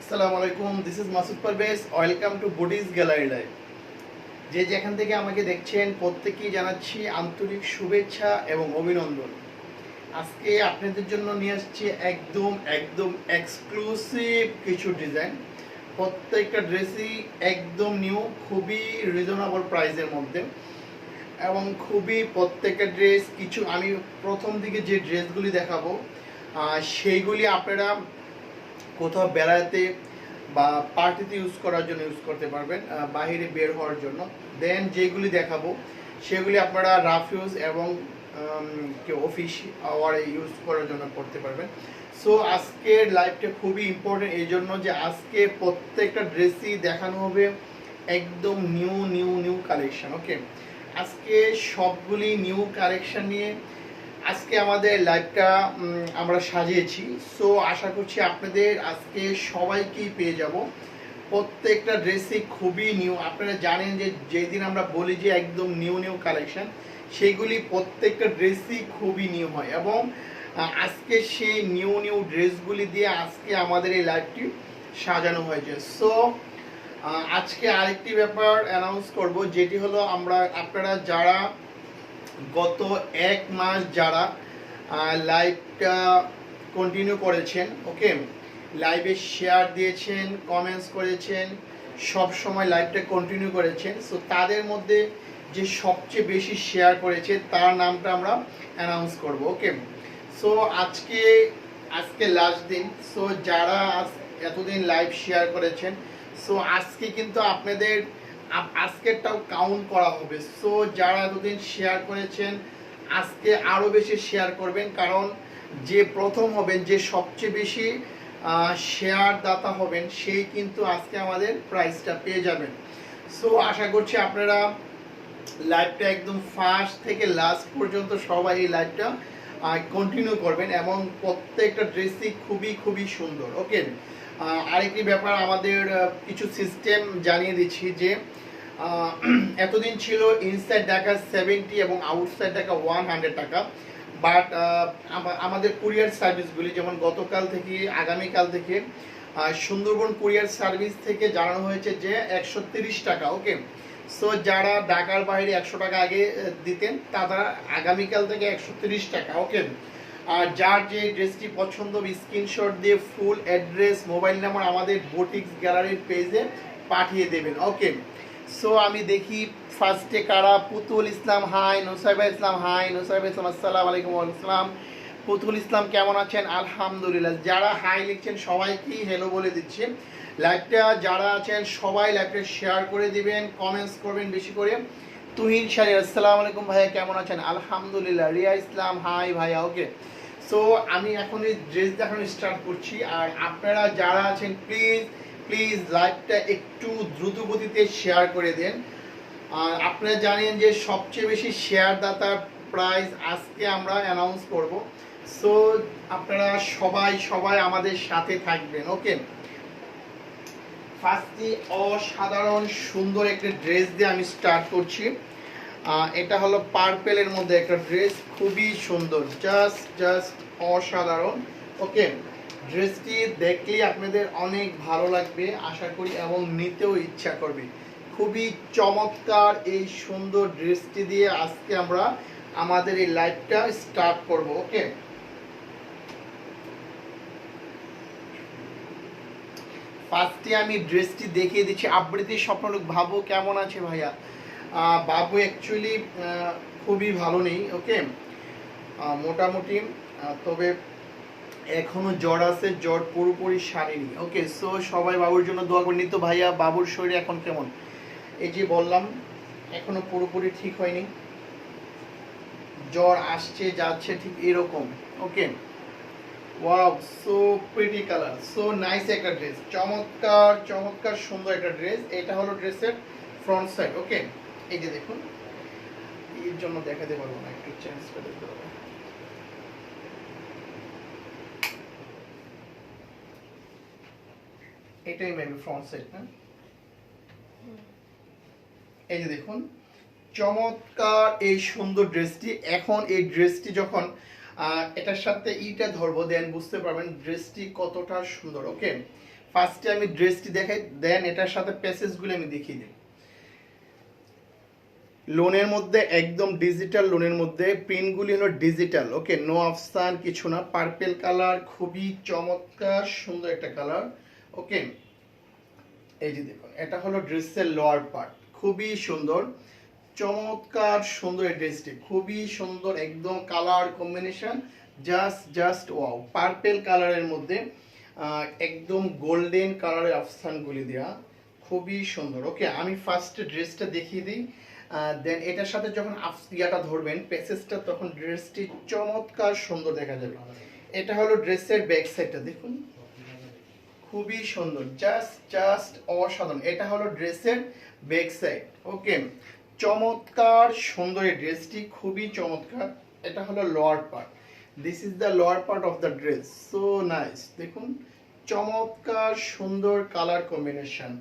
আসসালামু আলাইকুম, this is Masud Parvez. Welcome to boutiques gallery live. যে যেখান থেকে আমাকে দেখছেন প্রত্যেকেই জানাচ্ছি আন্তরিক শুভেচ্ছা এবং অভিনন্দন। আজকে আপনাদের জন্য নিয়ে আসছি একদম একদম এক্সক্লুসিভ কিছু ডিজাইন। প্রত্যেকটা ড্রেসই একদম নিউ, খুবই রিজনেবল প্রাইসের মধ্যে এবং খুবই প্রত্যেকটা ড্রেস কিছু আমি প্রথম দিকে যে ড্রেসগুলি দেখাবো সেইগুলি আপনারা কোথাও বেড়াতে বা পার্টিতে ইউজ করার জন্য ইউজ করতে পারবেন, বাইরে বের হওয়ার জন্য। দেন যেগুলি দেখাবো সেগুলি আপনারা রাফ ইউজ এবং অফিস আওয়ারে ইউজ করার জন্য করতে পারবেন। সো আজকের লাইভটা খুবই ইম্পর্টেন্ট এই জন্য যে আজকে প্রত্যেকটা ড্রেসই দেখানো হবে একদম নিউ নিউ নিউ কালেকশন। ওকে, আজকে সবগুলি নিউ কালেকশন নিয়ে আজকে আমাদের লাইভটা আমরা সাজিয়েছি। সো আশা করছি আপনাদের আজকে সবাইকেই পেয়ে যাব। প্রত্যেকটা ড্রেসই খুবই নিউ। আপনারা জানেন যে যেদিন আমরা বলি যে একদম নিউ নিউ কালেকশন, সেগুলি প্রত্যেকটা ড্রেসই খুবই নিউ হয় এবং আজকে সেই নিউ নিউ ড্রেসগুলি দিয়ে আজকে আমাদের এই লাইভটি সাজানো হয়েছে। সো আজকে আরেকটি ব্যাপার অ্যানাউন্স করব, যেটি হলো আপনারা যারা গত এক মাস যারা লাইভটা কন্টিনিউ করেছেন, ওকে, লাইভে শেয়ার দিয়েছেন, কমেন্টস করেছেন, সব সময় লাইভটা কন্টিনিউ করেছেন, সো তাদের মধ্যে যে সবচেয়ে বেশি শেয়ার করেছে তার নামটা আমরা অ্যানাউন্স করব। ওকে, সো আজকে লাস্ট দিন। সো যারা এতদিন লাইভ শেয়ার করেছেন, সো আজকে কিন্তু আপনাদের আজকেরটাও কাউন্ট করা হবে। সো যারা এতদিন শেয়ার করেছেন আজকে আরও বেশি শেয়ার করবেন, কারণ যে প্রথম হবেন, যে সবচেয়ে বেশি শেয়ার দাতা হবেন, সেই কিন্তু আজকে আমাদের প্রাইসটা পেয়ে যাবেন। সো আশা করছি আপনারা লাইভটা একদম ফার্স্ট থেকে লাস্ট পর্যন্ত সবাই এই লাইভটা কন্টিনিউ করবেন এবং প্রত্যেকটা ড্রেসই খুবই খুবই সুন্দর। ওকে, আরেকটি ব্যাপার, আমাদের কিছু সিস্টেম জানিয়ে দিচ্ছি যে এতদিন ছিল ইনসাইড টাকা 70 এবং আউটসাইড টাকা 100 টাকা, বাট আমাদের কুরিয়ার সার্ভিসগুলি যেমন গতকাল থেকে আগামীকাল থেকে সুন্দরবন কুরিয়ার সার্ভিস থেকে জানানো হয়েছে যে 130 টাকা। ওকে, সো যারা ঢাকার বাইরে 100 টাকা আগে দিতেন তারা আগামীকাল থেকে 130 টাকা। ওকে, আর যার যে ড্রেসটি পছন্দ স্ক্রিনশট দিয়ে ফুল অ্যাড্রেস, মোবাইল নাম্বার আমাদের বুটিক্স গ্যালারির পেজে পাঠিয়ে দেবেন। ওকে, সো আমি দেখি ফার্স্টে কারা। পুতুল ইসলাম হাই, নুসাইবা ইসলাম হাই, নুসাইবা ইসলাম আসসালামু আলাইকুম। আসসালাম। পুতুল ইসলাম কেমন আছেন? আলহামদুলিল্লাহ। যারা হাই লিখছেন সবাইকেই হেলো বলে দিচ্ছি। লাইভটা যারা আছেন সবাই লাইভটা শেয়ার করে দিবেন, কমেন্টস করবেন বেশি করে। তুহিন শাড়ি আসসালামু আলাইকুম ভাইয়া, কেমন আছেন? আলহামদুলিল্লাহ। রিয়া ইসলাম হাই ভাইয়া। ওকে, সো আমি এখন এই ড্রেস দেখানো স্টার্ট করছি, আর আপনারা যারা আছেন প্লিজ প্লিজ লাইভটা একটু দ্রুত গতিতে শেয়ার করে দেন। আর আপনারা জানেন যে সবচেয়ে বেশি শেয়ার দাতার প্রাইস আজকে আমরা অ্যানাউন্স করব। সো আপনারা সবাই সবাই আমাদের সাথে থাকবেন। ওকে, ফার্স্টে অসাধারণ সুন্দর একটা ড্রেস দিয়ে আমি স্টার্ট করছি। এটা হলো পার্পেলের মধ্যে একটা ড্রেস, খুবই সুন্দর, জাস্ট জাস্ট অসাধারণ। ওকে, ড্রেসটি দেখলেই আপনাদের অনেক ভালো লাগবে আশা করি এবং নিতেও ইচ্ছা করবে। খুবই চমৎকার এই সুন্দর ড্রেসটি দিয়ে আজকে আমরা আমাদের এই লাইভটা স্টার্ট করব। ওকে, ফার্স্টে আমি ড্রেসটি দেখিয়ে দিচ্ছি। আবৃত্তি স্বপ্নলোক বাবু কেমন আছে ভাইয়া? বাবু অ্যাকচুয়ালি খুবই ভালো নেই। ওকে, মোটামুটি, তবে এখনো জ্বর আছে, জ্বর পুরোপুরি সারেনি। ওকে, সো সবাই বাবুর জন্য দোয়া করে নিত। ভাইয়া বাবুর শরীর এখন কেমন? এই যে বললাম এখনো পুরোপুরি ঠিক হয়নি, জ্বর আসছে যাচ্ছে ঠিক এরকম। Okay, wow, so pretty colour, so nice একটা ড্রেস, চমৎকার চমৎকার সুন্দর একটা ড্রেস। এটা হলো ড্রেসের ফ্রন্ট সাইড। ওকে, এই যে দেখুন, এর জন্য দেখাতে পারবো না, একটু চেঞ্জ করে দিতে হবে। এটাই মেবি ফ্রন্ট সাইড না? এই যে দেখুন চমৎকার এই সুন্দর ড্রেসটি। এখন এই ড্রেসটি যখন এটার সাথে ইটা ধরবো দেন বুঝতে পারবেন ড্রেসটি কতটা সুন্দর। ওকে, ফার্স্টে আমি ড্রেসটি দেখাই, দেন এটার সাথে প্যাসেজগুলো আমি দেখিয়ে দিই। লোনের মধ্যে একদম ডিজিটাল, লোনের মধ্যে প্রিন্টগুলি হলো ডিজিটাল। ওকে, নো অপশান কিছু না, পার্পেল কালার, খুবই চমৎকার সুন্দর একটা কালার। ওকে, এই যে দেখুন, এটা হলো ড্রেসের লোয়ার পার্ট, খুবই সুন্দর, চমৎকার সুন্দর এই ড্রেসটি, খুবই সুন্দর, একদম colour combination just wow. Purple কালারের মধ্যে একদম গোল্ডেন কালারের আফসানগুলি দেওয়া, খুবই সুন্দর। ওকে, আমি ফার্স্ট ড্রেসটা দেখিয়ে দিই, দেন এটার সাথে যখন ইয়াটা ধরবেন প্যাসেজটা, তখন ড্রেসটি চমৎকার সুন্দর দেখা যাবে। এটা হলো ড্রেসের ব্যাক সাইডটা, দেখুন খুবই সুন্দর, জাস্ট অসাধারণ। এটা হলো ড্রেসের ব্যাক সাইড। ওকে, চমৎকার সুন্দর এই ড্রেসটি, খুবই চমৎকার। এটা হলো lower part, this is the lower part of the dress, so nice. দেখুন চমৎকার সুন্দর কালার কম্বিনেশন।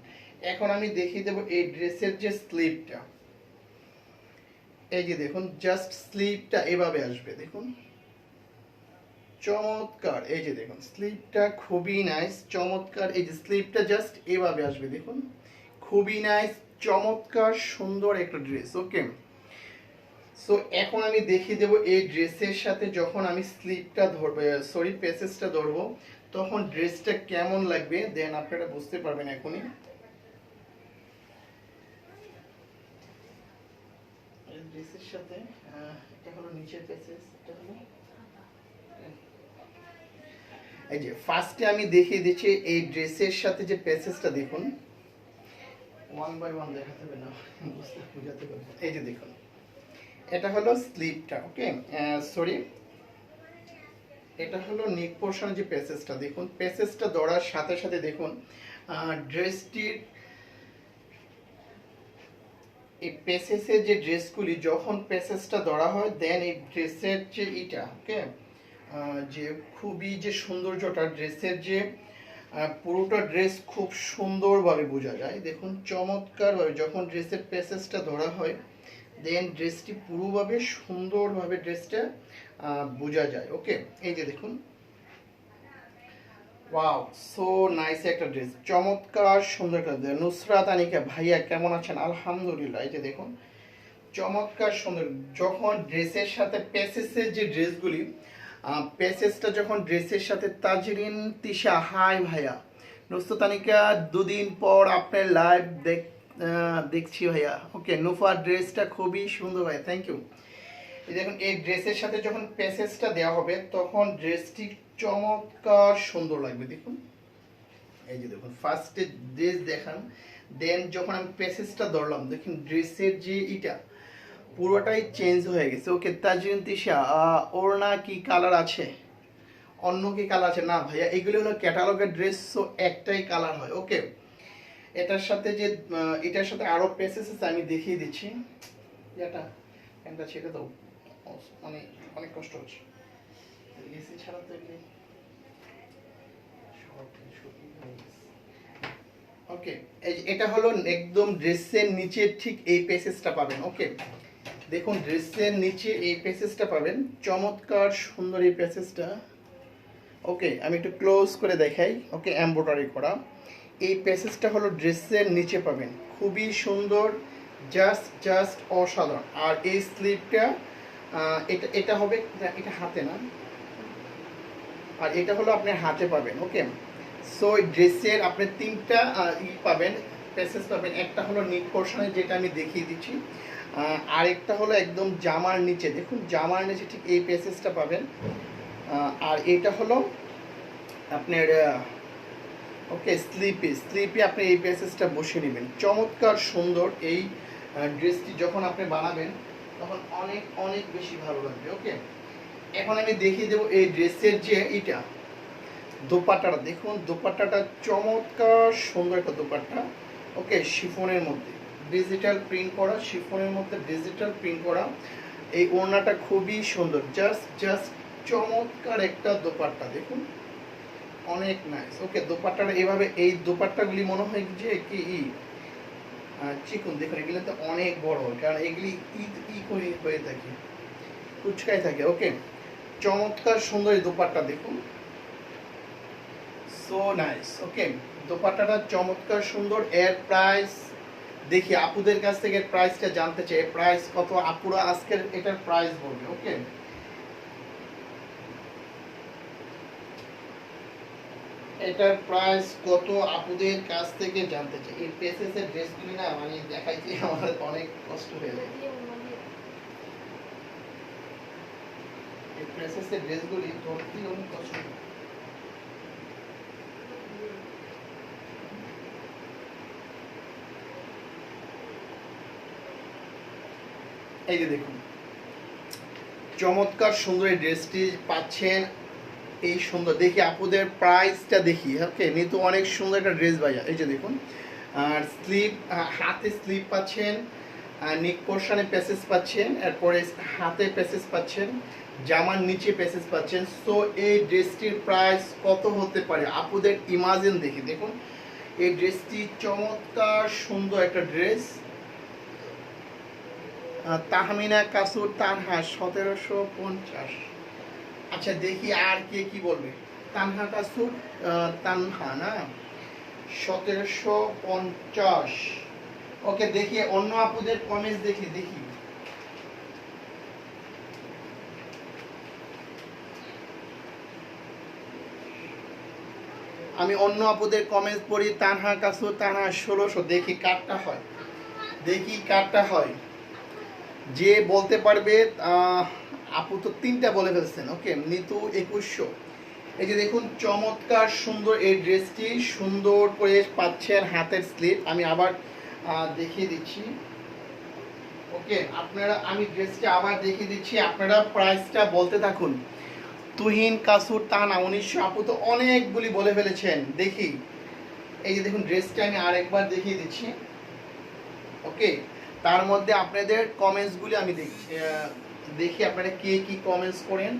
এখন আমি দেখিয়ে দেবো এই ড্রেসের যে স্লিভটা, এই যে দেখুন, জাস্ট স্লিভটা এভাবে আসবে, দেখুন চমৎকার। এই যে দেখুন স্লিভটা খুবই নাইস, চমৎকার। এই যে স্লিভটা জাস্ট এভাবে আসবে, দেখুন খুবই নাইস, চমৎকার সুন্দর একটা ড্রেস। ওকে, সো এখন আমি দেখিয়ে দেবো এই ড্রেসের সাথে যখন আমি স্লিভটা ধরবো, সরি প্যাসেজটা ধরবো, তখন ড্রেসটা কেমন লাগবে, দেন আপনারা বুঝতে পারবেন এখনই। ড্রেসের সাথে এটা হলো নিচের প্যাসেজ, এটা হলো এই যে ফার্স্টে আমি দেখিয়ে দিচ্ছি এই ড্রেসের সাথে যে প্যাসেজটা, দেখুন ওয়ান বাই ওয়ান দেখাতে হবে না, বুঝাতে পারবো। এই যে দেখুন, এটা হলো স্লিভটা। ওকে, সরি, এটা হলো নেক পোর্শনের যে প্যাসেজটা, দেখুন প্যাসেজটা ধরার সাথে সাথে দেখুন ড্রেসটির এই প্যাসেজের যে ড্রেসগুলি যখন প্যাসেজটা ধরা হয়, দেন এই ড্রেসের যে এটা, ওকে, যে খুবই যে সৌন্দর্যটা ড্রেসের, যে পুরোটা ড্রেস খুব সুন্দরভাবে বোঝা যায়। দেখুন চমৎকারভাবে যখন ড্রেসের প্যাসেজটা ধরা হয়, দেন ড্রেসটি পুরোভাবে সুন্দরভাবে ড্রেসটা বোঝা যায়। ওকে, এই যে দেখুন, ওয়াও সো নাইস একটা ড্রেস, চমৎকার সুন্দর একটা ড্রেস। নুসরাত আনিকা ভাইয়া কেমন আছেন? আলহামদুলিল্লাহ। এই যে দেখুন চমৎকার সুন্দর, যখন ড্রেসের সাথে প্যাসেজের যে ড্রেসগুলি, প্যাসেজটা যখন ড্রেসের সাথে, তাজরিন তিশা হাই ভাইয়া, নুসরাত আনিকা দুদিন পর আপনার লাইভ দেখছি ভাইয়া। ওকে, নুফার ড্রেসটা খুবই সুন্দর ভাইয়া, থ্যাংক ইউ। এই দেখুন এই ড্রেসের সাথে যখন প্যাসেজটা দেওয়া হবে, তখন ড্রেসটি চমৎকার সুন্দর লাগবে। দেখুন এই যে দেখুন, ফার্স্টে ড্রেস দেখান, দেন যখন আমি প্যাসেজটা ধরলাম, দেখুন ড্রেসের যে এটা পুরোটাই চেঞ্জ হয়ে গেছে। ওকে, তাজরিন তিশা, ওড়না কি কালার আছে, অন্য কি কালার আছে? না ভাইয়া, এগুলো হলো ক্যাটালগের ড্রেস, সো একটাই কালার হয়। ওকে, এটার সাথে যে এটার সাথে আরো প্যাসেজ আছে, আমি দেখিয়ে দিচ্ছি। এটা প্যান্টটা ছেড়ে দাও, মানে অনেক কষ্ট হচ্ছে, এসি ছাড়া তো এগুলি। ওকে, এটা হলো একদম ড্রেসের নিচে ঠিক এই প্যাসেজটা পাবেন। ওকে, দেখুন ড্রেসের নিচে এই প্যাসেজটা পাবেন, চমৎকার সুন্দর এই প্যাসেজটা। ওকে, আমি একটু ক্লোজ করে দেখাই। ওকে, এমব্রয়ডারি করা এই প্যাসেজটা হলো ড্রেসের নিচে পাবেন, খুবই সুন্দর, জাস্ট অসাধারণ। আর এই স্লিভটা এটা হবে, এটা হাতে না, আর এটা হলো আপনার হাতে পাবেন। ওকে, সো ড্রেসের আপনি তিনটা পাবেন, প্যাসেজ পাবেন। একটা হলো নিক পোর্শনে, যেটা আমি দেখিয়ে দিচ্ছি, আরেকটা হলো একদম জামার নিচে, দেখুন জামার নিচে ঠিক এই প্যাসেজটা পাবেন, আর এটা হলো আপনার ওকে স্লিপে আপনি এই প্যাসেজটা বসে নেবেন। চমৎকার সুন্দর এই ড্রেসটি যখন আপনি বানাবেন, তখন অনেক অনেক বেশি ভালো লাগবে। ওকে, এখন আমি দেখিয়ে দেবো এই ড্রেসের যে এটা দোপাট্টাটা, দেখুন দোপাট্টাটা চমৎকার সুন্দর একটা দোপাট্টা। ওকে, শিফনের মধ্যে ডিজিটাল প্রিন্ট করা, শিফনের মধ্যে ডিজিটাল প্রিন্ট করা, এই ওড়নাটা খুবই সুন্দর, জাস্ট চমৎকার একটা দোপাট্টা, দেখুন অনেক নাইস। ওকে, দোপাট্টাটা এভাবে, এই দোপাট্টাগুলি মনে হয় যে কি চিকন, দেখুন এগুলো তো অনেক বড়, কারণ এগুলি করে হয়ে থাকে, কুচকায় থাকে। ওকে, চমৎকার সুন্দর এই দোপাট্টা, দেখুন সো নাইস। ওকে, দোপাট্টাটা চমৎকার সুন্দর। এর প্রাইস দেখি আপুদের কাছ থেকে প্রাইসটা জানতে চাই, প্রাইস কত আপুরা আজকের এটার প্রাইস বলবে। ওকে, এটার প্রাইস কত আপুদের কাছ থেকে জানতে চাই। এই পেসেস এর ড্রেসগুলি না মানে দেখাইতে আমার অনেক কষ্ট হয়ে যায়। এই পেসেস এর ড্রেসগুলি ধরতে অনেক কষ্ট হয়। এই যে দেখুন চমৎকার সুন্দর এই ড্রেসটি পাচ্ছেন। এই সুন্দর দেখি আপুদের প্রাইসটা দেখি। ওকে, নিতু অনেক সুন্দর একটা ড্রেস ভাইয়া। এই যে দেখুন, আর স্লিপ, হাতে স্লিপ পাচ্ছেন, নেক পোর্শনে প্যাসেজ পাচ্ছেন, এরপরে হাতে প্যাসেজ পাচ্ছেন, জামার নিচে প্যাসেজ পাচ্ছেন। সো এই ড্রেসটির প্রাইস কত হতে পারে আপুদের ইমাজিন দেখি। দেখুন এই ড্রেসটি চমৎকার সুন্দর একটা ড্রেস। তাহমিনা কাসুর তানহা 1750। আচ্ছা দেখি আর কে কি বলবে। তানহা কাসুর তানহা না 1750। ওকে, দেখি অন্য আপুদের কমেন্টস দেখি। আমি অন্য আপুদের কমেন্টস পড়ি। তানহা কাসুর তানহা 1600। দেখি কারটা হয় যে বলতে পারবে। আপু তো 3টা বলে ফেলছেন। ওকে, নিতু 2100। এই যে দেখুন চমৎকার সুন্দর এই ড্রেসটি সুন্দর করে পাচ্ছেন, হাতের স্লিপ। আমি আবার দেখিয়ে দিচ্ছি। ওকে, আমি ড্রেসটা আবার দেখিয়ে দিচ্ছি, আপনারা প্রাইসটা বলতে থাকুন। তুহিন কাসুর তানা 1900। আপু তো অনেকগুলি বলে ফেলেছেন। দেখি এই যে দেখুন ড্রেসটা আমি আরেকবার দেখিয়ে দিচ্ছি। ওকে, তার মধ্যে আপনাদের কমেন্টসগুলি আমি দেখি আপনারা কে কি কমেন্টস করেন।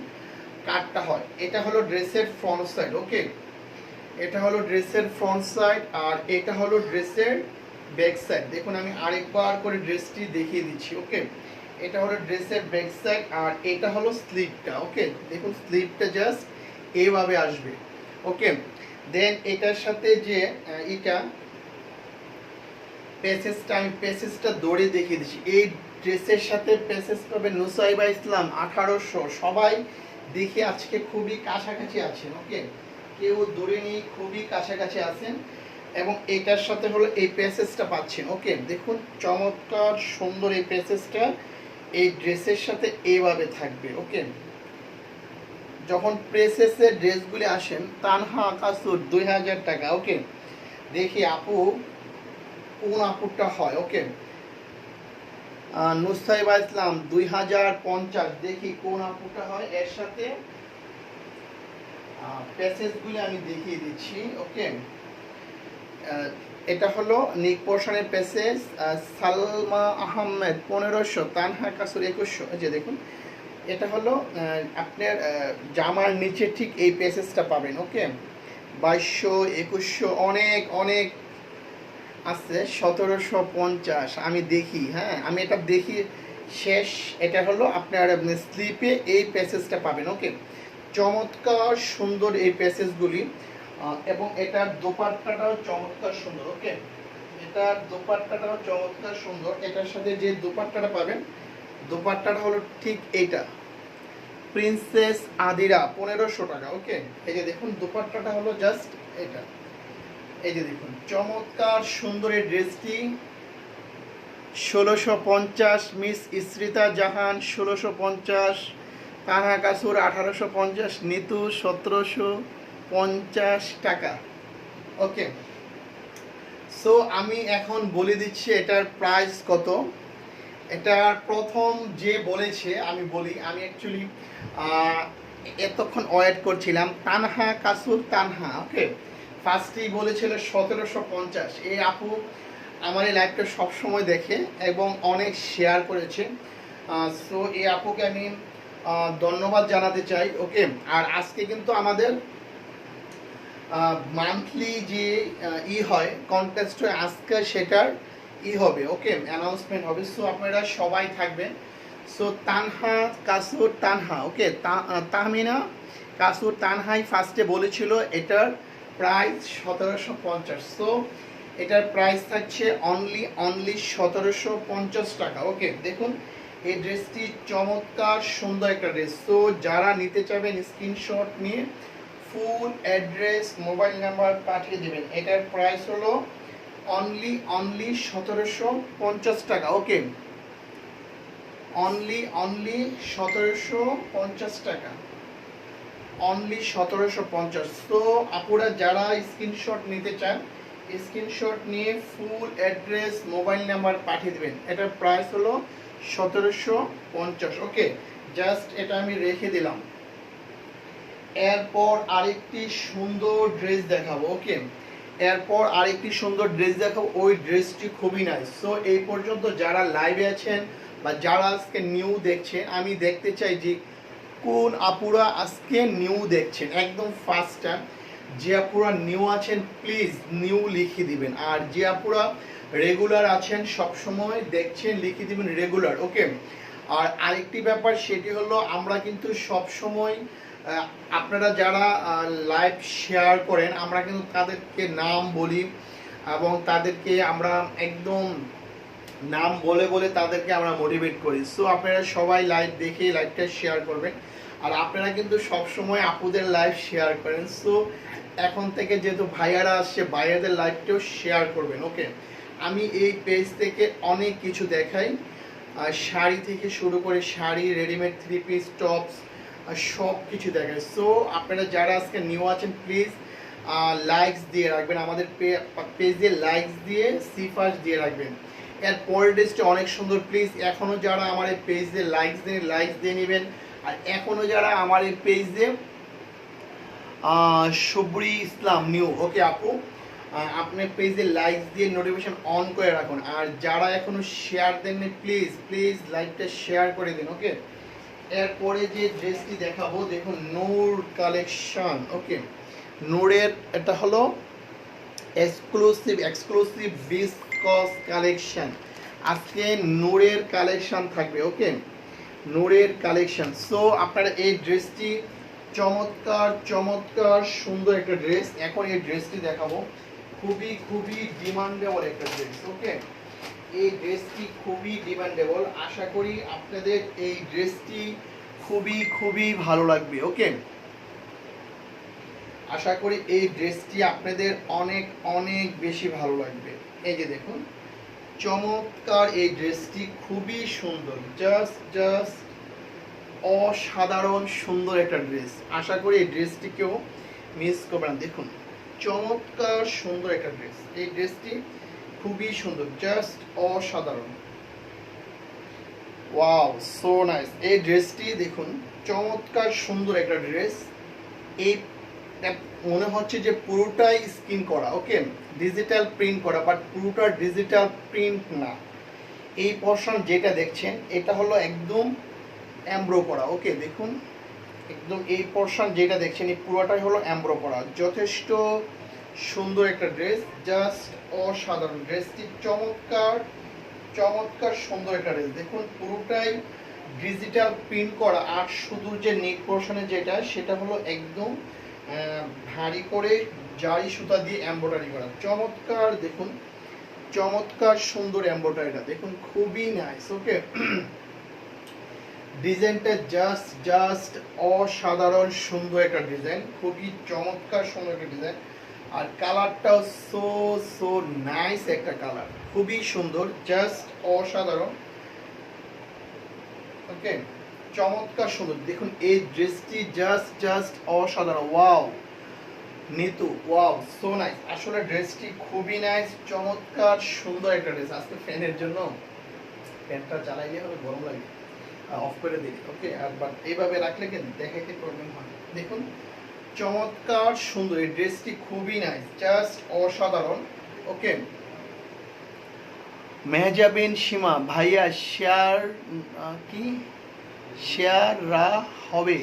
কাটটা হয় এটা হলো ড্রেসের ফ্রন্ট সাইড। ওকে, এটা হলো ড্রেসের ফ্রন্ট সাইড আর এটা হলো ড্রেসের ব্যাক সাইড। দেখুন আমি আরেকবার করে ড্রেসটি দেখিয়ে দিচ্ছি। ওকে, এটা হলো ড্রেসের ব্যাক সাইড আর এটা হলো স্লিভটা। ওকে, দেখুন স্লিভটা জাস্ট এইভাবে আসবে। ওকে, দেন এটার সাথে যে এটা প্যাসেজটা দৌড়ে দেখিয়ে দিচ্ছি। এই ড্রেসের সাথে প্যাসেজ পাবে নুসাইবা ইসলাম 1800। সবাই দেখি আজকে খুবই কাছাকাছি আছেন। ওকে, কেউ দূরে নেই, খুবই কাছাকাছি আছেন। এবং এটার সাথে হলো এই প্যাসেজটা পাচ্ছেন। ওকে, দেখুন চমৎকার সুন্দর এই প্যাসেজটা এই ড্রেসের সাথে এইভাবে থাকবে। ওকে, যখন প্রেসেসের ড্রেসগুলি আসেন তানহা কাসুর 2000 টাকা। ওকে, দেখি আপু কোন আপুরটা হয়। ওকে, নুসাইবা ইসলাম 2050। দেখি কোন আপুরটা হয়। এর সাথে প্যাসেজগুলি আমি দেখিয়ে দিচ্ছি। ওকে, এটা হলো নিক পোর্শনের প্যাসেজ। সালমা আহমেদ 1500, তানহা কাসুর 2100। এই যে দেখুন এটা হলো আপনার জামার নিচে ঠিক এই প্যাসেজটা পাবেন। ওকে, 2200, 2100 অনেক আছে। 1750 আমি দেখি। হ্যাঁ, আমি এটা দেখি শেষ। এটা হলো আপনার স্লিপে এই প্যাসেজটা পাবেন। ওকে, চমৎকার সুন্দর এই প্যাসেজগুলি এবং এটার দোপাট্টাটাও চমৎকার সুন্দর। ওকে, এটার দোপাট্টাটাও চমৎকার সুন্দর। এটার সাথে যে দোপাট্টাটা পাবেন, দোপাট্টাটা হলো ঠিক এইটা, প্রিন্সেস আদিরা 1500 টাকা। ওকে, এই যে দেখুন দোপাট্টাটা হলো জাস্ট এটা। এই যে দেখুন চমৎকার সুন্দর এই ড্রেসটি 1650। মিস ইসরিতা জাহান 1650, তানহা কাসুর 1850, নিতু 1750 টাকা। ওকে, সো আমি এখন বলে দিচ্ছি এটার প্রাইস কত। এটার প্রথম যে বলেছে আমি বলি। আমি অ্যাকচুয়ালি এতক্ষণ ওয়েট করছিলাম। তানহা কাসুর তানহা। ওকে, ফার্স্টেই বলেছিল 1750। এই আপু আমার এই লাইভটা সবসময় দেখে এবং অনেক শেয়ার করেছে। সো এই আপুকে আমি ধন্যবাদ জানাতে চাই। ওকে, আর আজকে কিন্তু আমাদের মান্থলি যে হয় কন্টেস্ট হয় আজকে, সেটার হবে। ওকে, অ্যানাউন্সমেন্ট হবে। সো আপনারা সবাই থাকবেন। সো তানহা কাসুর তানহা। ওকে, তাহমিনা কাসুর তানহাই ফার্স্টে বলেছিল এটার প্রাইস 1750। সো এটার প্রাইস থাকছে অনলি 1750 টাকা। ওকে, দেখুন এই ড্রেসটি চমৎকার সুন্দর একটা ড্রেস। তো যারা নিতে চাবেন স্ক্রিনশট নিয়ে ফুল অ্যাড্রেস মোবাইল নাম্বার পাঠিয়ে দেবেন। এটার প্রাইস হলো অনলি 1750 টাকা। ওকে, অনলি 1750 টাকা, অনলি 1750। তো আপুরা যারা স্ক্রিনশট নিতে চান স্ক্রিনশট নিয়ে ফুল অ্যাড্রেস মোবাইল নাম্বার পাঠিয়ে দেবেন। এটার প্রাইস হলো 1750। ওকে, জাস্ট এটা আমি রেখে দিলাম। এরপর আরেকটি সুন্দর ড্রেস দেখাবো। ওকে, এরপর আরেকটি সুন্দর ড্রেস দেখাবো, ওই ড্রেসটি খুবই নাইস। সো এই পর্যন্ত যারা লাইভে আছেন বা যারা আজকে নিউ দেখছেন, আমি দেখতে চাই যে কোন আপুরা আজকে নিউ দেখছেন, একদম ফার্স্ট টাইম। যে আপুরা নিউ আছেন প্লিজ নিউ লিখে দিবেন, আর যে আপুরা রেগুলার আছেন সব সময় দেখছেন লিখে দিবেন রেগুলার। ওকে, আর আরেকটি ব্যাপার সেটি হলো আমরা কিন্তু সব সময় আপনারা যারা লাইভ শেয়ার করেন আমরা কিন্তু তাদেরকে নাম বলি এবং তাদেরকে আমরা একদম নাম বলে বলে তাদেরকে আমরা মোটিভেট করি। সো আপনারা সবাই লাইভ দেখে লাইভটা শেয়ার করবেন, আর আপনারা কিন্তু সব সময় আপুদের লাইভ শেয়ার করেন। সো এখন থেকে যেহেতু ভাইয়ারা আসছে ভাইয়াদের লাইভটাও শেয়ার করবেন। ওকে, আমি এই পেজ থেকে অনেক কিছু দেখাই, শাড়ি থেকে শুরু করে sari, readymade three piece, tops, সব কিছু দেখাই। সো আপনারা যারা আজকে নিউ আছেন প্লিজ লাইকস দিয়ে রাখবেন, আমাদের পেজে লাইকস দিয়ে সিফাস দিয়ে রাখবেন। এর পরের ড্রেসটা অনেক সুন্দর, প্লিজ এখনও যারা আমার এই পেজে লাইকস দিয়ে নেবেন। আর এখনও যারা আমার এই পেজে শুভ্রি ইসলাম নিউ, ওকে আপু আপনার পেজে লাইকস দিয়ে নোটিফিকেশন অন করে রাখুন। আর যারা এখনো শেয়ার দেননি প্লিজ লাইকটা শেয়ার করে দিন। ওকে, এরপরে যে ড্রেসটি দেখাবো দেখুন নূর কালেকশন। ওকে, নূরের এটা হলো এক্সক্লুসিভ বিসকস কালেকশন। আজকে নূরের কালেকশন থাকবে। ওকে, নূরের কালেকশন। সো আপনারা এই ড্রেসটি চমৎকার সুন্দর একটা ড্রেস। এখন এই ড্রেসটি দেখাবো, খুবই ডিমান্ডেবল একটা ড্রেস। ওকে, এই ড্রেসটি খুবই ডিমান্ডেবল, আশা করি আপনাদের এই ড্রেসটি খুবই ভালো লাগবে। ওকে, আশা করি এই ড্রেসটি আপনাদের অনেক বেশি ভালো লাগবে। এই যে দেখুন চমৎকার এই ড্রেসটি খুবই সুন্দর, জাস্ট অসাধারণ সুন্দর একটা ড্রেস। আশা করি এই ড্রেসটি কেউ মিস করবে না। দেখুন চমৎকার সুন্দর একটা ড্রেস, এই ড্রেসটি খুবই সুন্দর, জাস্ট অসাধারণ। Wow, so nice. এই ড্রেসটি দেখুন চমৎকার সুন্দর একটা ড্রেস। এই মনে হচ্ছে যে পুরোটাই স্ক্রিন করা। ওকে, ডিজিটাল প্রিন্ট করা, বাট পুরোটা ডিজিটাল প্রিন্ট না। এই পোরশন যেটা দেখছেন এটা হলো একদম এমব্রো করা। ওকে, দেখুন একদম এই পোরশন যেটা দেখছেন এই পুরোটাই হলো এমব্রো করা। যথেষ্ট সুন্দর একটা ড্রেস, জাস্ট অসাধারণ। ড্রেসটি চমৎকার সুন্দর একটা ড্রেস। দেখুন পুরোটাই ডিজিটাল প্রিন্ট করা, আর শুধু যে নেক পোরশনে যেটা সেটা হলো একদম ভারী করে জারি সুতা দিয়ে এমব্রয়ডারি করা। চমৎকার, দেখুন চমৎকার সুন্দর এমব্রয়ডারিটা দেখুন, খুবই নাইস। ওকে, ডিজাইনটা জাস্ট অসাধারণ সুন্দর একটা ডিজাইন, খুবই চমৎকার সুন্দর একটা ডিজাইন। আর কালারটাও সো নাইস একটা কালার, খুবই সুন্দর, জাস্ট অসাধারণ। ওকে, চমৎকার সুন্দর। দেখুন এই ড্রেসটি জাস্ট অসাধারণ। Wow Nitu, wow so nice. আসলে ড্রেসটি খুবই নাইস, চমৎকার সুন্দর একটা ড্রেস। আজকে ফ্যানের জন্য ফ্যানটা চালাইলে হবে গরম লাগে, অফ করে দিই। ওকে, আর বাট এইভাবে রাখলে কিন্তু দেখাইতে প্রবলেম হয়। দেখুন চমৎকার সুন্দর, এই ড্রেসটি খুবই নাইস, জাস্ট অসাধারণ। ওকে, মেহজাবিন সীমা ভাইয়া শেয়ার হবে,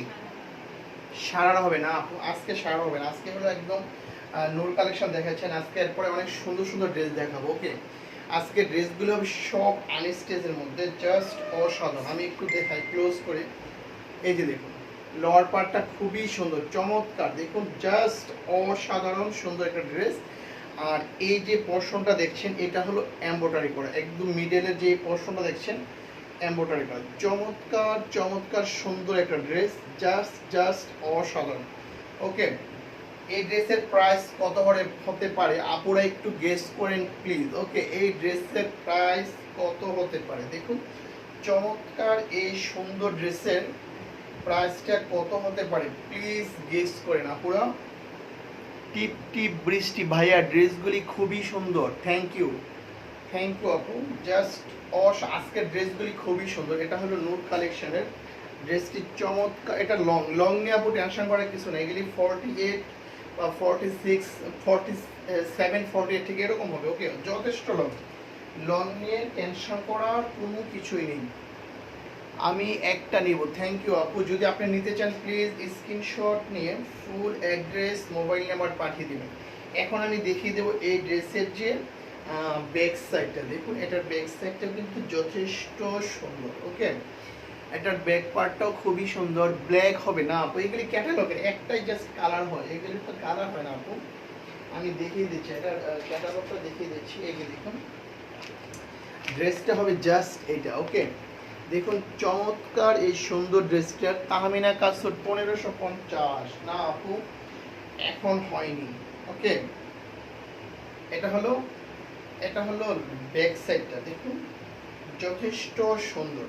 সারা হবে না আপু, আজকে সারা হবে না। আজকে হলো একদম নূর কালেকশন দেখাচ্ছেন, আজকে এরপরে অনেক সুন্দর ড্রেস দেখাবো। ওকে, আজকে ড্রেসগুলো সব আনস্টেজের মধ্যে, জাস্ট অসাধারণ। আমি একটু দেখাই ক্লোজ করে। এই যে দেখুন লোয়ার পার্টটা খুবই সুন্দর, চমৎকার, দেখুন জাস্ট অসাধারণ সুন্দর একটা ড্রেস। আর এই যে পোর্শনটা দেখছেন এটা হলো এমব্রয়ডারি করা, একদম মিডলের যে পোর্শনটা দেখছেন এমব্রয়ডারি করা, চমৎকার চমৎকার সুন্দর একটা ড্রেস, জাস্ট জাস্ট অসাধারণ। ওকে, এই ড্রেসের প্রাইস কত হতে পারে আপুরা একটু গেস করেন প্লিজ। ওকে, এই ড্রেসের প্রাইস কত হতে পারে? দেখুন চমৎকার এই সুন্দর ড্রেসের প্রাইসটা কত হতে পারে প্লিজ গেস করেন আপুরা। টিপ টিপ বৃষ্টি ভাইয়া, ড্রেসগুলি খুবই সুন্দর, থ্যাংক ইউ আপু, জাস্ট আজকের ড্রেসগুলি খুবই সুন্দর। এটা হলো নূর কালেকশনের ড্রেসটি, চমৎকার। এটা লং লং নিয়ে আপু টেনশন করার কিছু নেই, এগুলি 48 বা 46 47 48 ঠিক এরকম হবে। ওকে, যথেষ্ট লং, লং নিয়ে টেনশন করার কোনো কিছুই নেই। আমি একটা নিব, থ্যাংক ইউ আপু। যদি আপনি নিতে চান প্লিজ স্ক্রিনশট নিয়ে ফুল অ্যাড্রেস মোবাইল নাম্বার পাঠিয়ে দেবেন। এখন আমি দেখিয়ে দেবো এই ড্রেসের যে ব্যাক সাইডটা, দেখুন এটার ব্যাক সাইডটা কিন্তু যথেষ্ট সুন্দর। ওকে, এটার ব্যাক পার্টটাও খুবই সুন্দর, ব্ল্যাক হবে না আপু, এগুলি ক্যাটালগের একটাই জাস্ট কালার হয়, এগুলি তো কালার হয় না আপু। আমি দেখিয়ে দিচ্ছি, এটার ক্যাটালগটা দেখিয়ে দিচ্ছি। এগুলি দেখুন ড্রেসটা হবে জাস্ট এটা। ওকে, দেখুন চমৎকার এই সুন্দর ড্রেসটার তাহমিনা কাসুর 1550 না আপু, এখন হয়নি। ওকে, এটা হলো ব্যাক সাইডটা, দেখুন যথেষ্ট সুন্দর।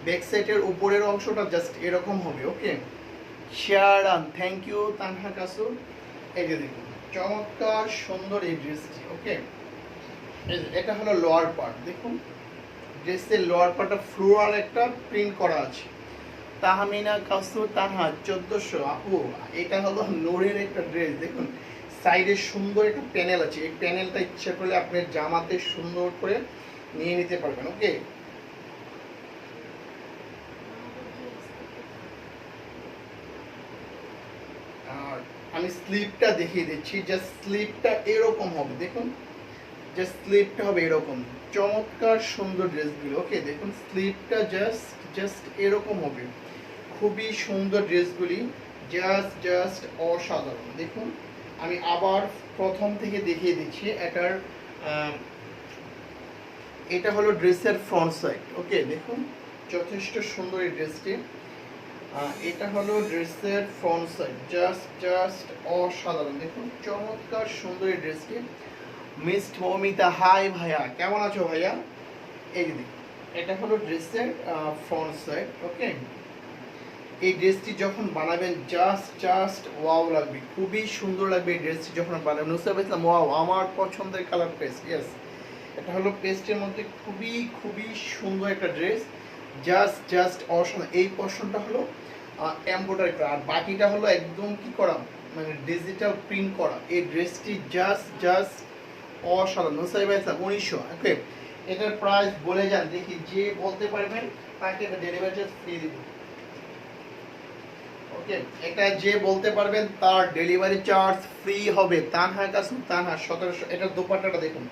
ব্যাক সাইডের উপরের অংশটা জাস্ট এরকম হবে। ওকে, শেয়ারান, থ্যাংক ইউ তানহা কাসুর। এই যে দেখুন চমৎকার সুন্দর এই ড্রেসটি। ওকে, এটা হলো লোয়ার পার্ট, দেখুন ড্রেসের লোয়ার পার্টটা ফ্লোরাল একটা প্রিন্ট করা আছে। তাহমিনা কাসুর তানহা 1400 আপু, এটা হলো নূরের একটা ড্রেস, দেখুন সাইডে সুন্দর একটা প্যানেল আছে, এই প্যানেলটা ইচ্ছে করলে আপনি জামাতে সুন্দর করে নিয়ে নিতে পারবেন। ওকে, আর আমি স্লিপটা দেখিয়ে দিচ্ছি, জাস্ট স্লিপটা এরকম হবে, দেখুন জাস্ট স্লিপটা হবে এরকম, চমৎকার সুন্দর ড্রেসগুলো। ওকে, দেখুন স্লিপটা জাস্ট এরকম হবে, খুবই সুন্দর ড্রেসগুলি, জাস্ট অসাধারণ। দেখুন আমি আবার প্রথম থেকে দেখিয়ে দিচ্ছি। এটা হলো ড্রেসের ফ্রন্ট সাইড। ওকে, দেখুন যথেষ্ট সুন্দর এই ড্রেসটি। এটা হলো ড্রেসের ফ্রন্ট সাইড, জাস্ট অসাধারণ, দেখুন চমৎকার সুন্দর এই ড্রেসটি। মিস্ট মৌমিতা, হাই ভাইয়া, কেমন আছো ভাইয়া? এই যে দেখুন এটা হলো ড্রেসের ফ্রন্ট সাইড। ওকে, এই ড্রেসটি যখন বানাবেন জাস্ট ওয়াও লাগবে, খুবই সুন্দর লাগবে এই ড্রেসটি যখন বানাবেন। নুসরাত ইসলাম, ওয়াও, আমার পছন্দের কালার পেস্ট, ইয়েস এটা হলো পেস্টের মধ্যে খুবই সুন্দর একটা ড্রেস, জাস্ট অসাধারণ। এই পোর্শনটা হলো এমব্রয়ডারি করা, আর বাকিটা হলো একদম কি করা, মানে ডিজিটাল প্রিন্ট করা। এই ড্রেসটি জাস্ট অসাধারণ। নুসরাত ইসলাম 1900। ওকে, এটার প্রাইস বলে যান দেখি, যে বলতে পারবেন তাকে ডেলিভারি চার্জ ফ্রি দিব। ওকে, এটা যে বলতে পারবেন তার ডেলিভারি চার্জ ফ্রি হবে। তানহা কাসুম তানহা 1700। এটার দোপাট্টাটা দেখুন,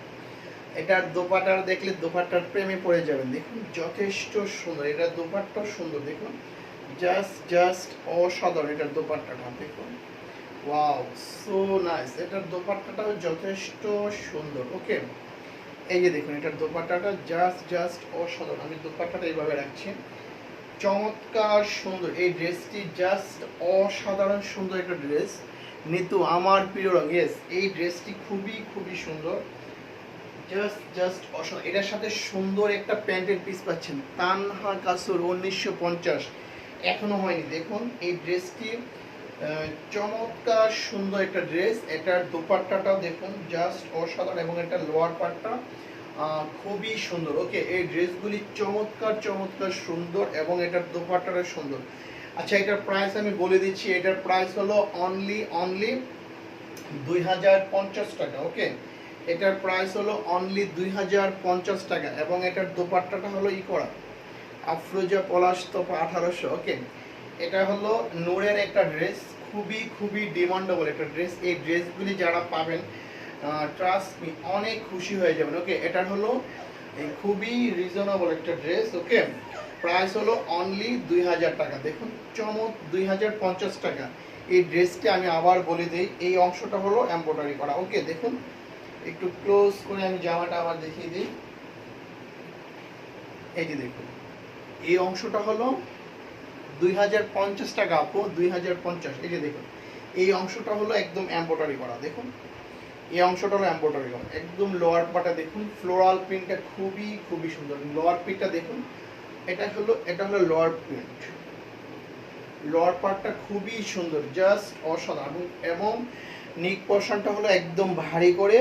এটার দোপাট্টা দেখলে দোপাট্টার প্রেমে পড়ে যাবেন, দেখুন যথেষ্ট সুন্দর। এটার দোপাট্টা সুন্দর, দেখুন জাস্ট অসাধারণ। এটার দোপাট্টাটা দেখুন, ওয়াও সো নাইস। এটার দোপাট্টাটাও যথেষ্ট সুন্দর। ওকে, এই যে দেখুন এটার দোপাট্টাটা জাস্ট অসাধারণ। আমি দোপাট্টাটা এইভাবে রাখছি, চমৎকার সুন্দর এই ড্রেসটি, জাস্ট অসাধারণ সুন্দর একটা ড্রেস। নিতু আমার প্রিয় রঙ, ইয়েস এই ড্রেসটি খুবই সুন্দর, জাস্ট অসাধারণ। এটার সাথে সুন্দর একটা প্যান্টের পিস পাচ্ছেন, তানহা কাসুর 1950, এখনো হয়নি। দেখুন এই ড্রেসটি চমৎকার সুন্দর একটা ড্রেস। এটার দোপাট্টাটাও দেখুন জাস্ট অসাধারণ, এবং এটা লোয়ার পার্টটা খুবই সুন্দর। ওকে, এই ড্রেসগুলি চমৎকার সুন্দর, এবং এটার দোপাট্টাটা সুন্দর। আচ্ছা, এটার প্রাইস আমি বলে দিচ্ছি, এটার প্রাইস হলো অনলি 2050 টাকা। ওকে, এটার প্রাইস হলো অনলি 2050 টাকা, এবং এটার দোপাট্টাটা হলো করা আফরোজা পলাশ তোপা 1800। ওকে, এটা হলো নূরের একটা ড্রেস, খুবই ডিমান্ডেবল একটা ড্রেস। এই ড্রেসগুলি যারা পাবেন ট্রাস্ট মি অনেক খুশি হয়ে যাবেন। ওকে, এটা হলো খুবই রিজনেবল একটা ড্রেস। ওকে, প্রাইস হলো অনলি 2000 টাকা। দেখুন চমক 2050 টাকা। এই ড্রেসটি আমি আবার বলে দিই, এই অংশটা হলো এমব্রয়ডারি করা। ওকে, দেখুন একটু ক্লোজ করে আমি জামাটা আবার দেখিয়ে দিই। এই যে দেখুন এই অংশটা হলো 2050 টাকা আপু, 2050। এই যে দেখুন এই অংশটা হলো একদম এমব্রয়ডারি করা। দেখুন এই অংশটা হলো এমব্রয়ডারি করা, একদম লোয়ার পার্টটা দেখুন ফ্লোরাল প্রিন্টটা খুবই খুবই সুন্দর। লোয়ার প্রিন্টটা দেখুন, এটা হলো লোয়ার প্রিন্ট। লোয়ার পার্টটা খুবই সুন্দর, জাস্ট অসাধারণ। এবং নিক পোর্শনটা হলো একদম ভারী করে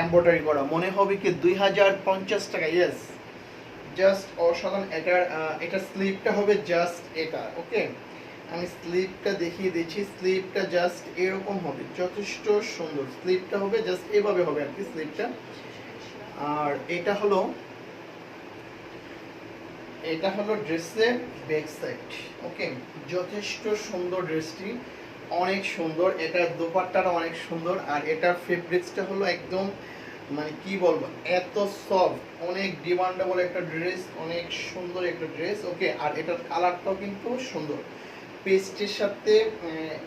এমব্রয়ডারি করা, মনে হবে কি 2050 টাকা। ইয়েস, জাস্ট অসাধারণ। এটার স্লিপটা হবে জাস্ট এটা। ওকে, আমি স্লিপটা দেখিয়ে দিচ্ছি। স্লিপটা জাস্ট এরকম হবে, যথেষ্ট সুন্দর। স্লিপটা হবে জাস্ট এভাবে হবে আর কি স্লিপটা। আর এটা হলো ড্রেসের ব্যাক সাইড। ওকে, যথেষ্ট সুন্দর ড্রেসটি, অনেক সুন্দর। এটার দোপাট্টাটা অনেক সুন্দর। আর এটার ফেব্রিক্সটা হলো একদম মানে কি বলবো, এত সফট, অনেক ডিমান্ডেবল একটা ড্রেস, অনেক সুন্দর একটা ড্রেস। ওকে, আর এটার কালারটাও কিন্তু সুন্দর, পেস্টের সাথে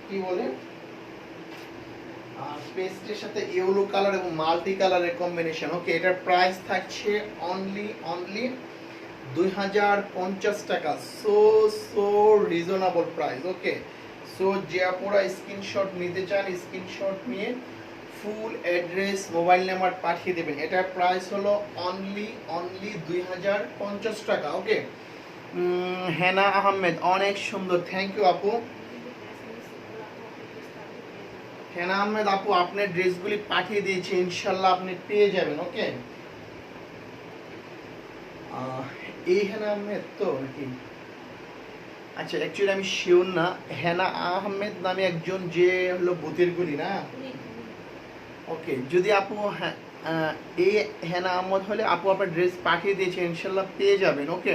কি বলে, পেস্টের সাথে ইয়েলো কালার এবং মাল্টি কালারের কম্বিনেশন। ওকে, এটার প্রাইস থাকছে অনলি 2050 টাকা। So reasonable price. Okay, so যে আপনারা স্ক্রিনশট নিতে চান, স্ক্রিনশট নিয়ে ফুল অ্যাড্রেস মোবাইল নাম্বার পাঠিয়ে দেবেন। এটার প্রাইস হলো অনলি 2050 টাকা। ওকে, হেনা আহমেদ অনেক সুন্দর, থ্যাংক ইউ আপু। হেনা আহমেদ আপু আপনার ড্রেসগুলি পাঠিয়ে দিয়েছি, ইনশাল্লাহ আপনি পেয়ে যাবেন। ওকে, এই হেনা আহমেদ তো নাকি, আচ্ছা অ্যাকচুয়ালি আমি শিওর না। হেনা আহমেদ নামে একজন যে হলো বুতের গুলি না। ওকে, যদি আপু এই হেনা আহমদ হলে আপু আপনার ড্রেস পাঠিয়ে দিয়েছে, ইনশাল্লাহ পেয়ে যাবেন। ওকে,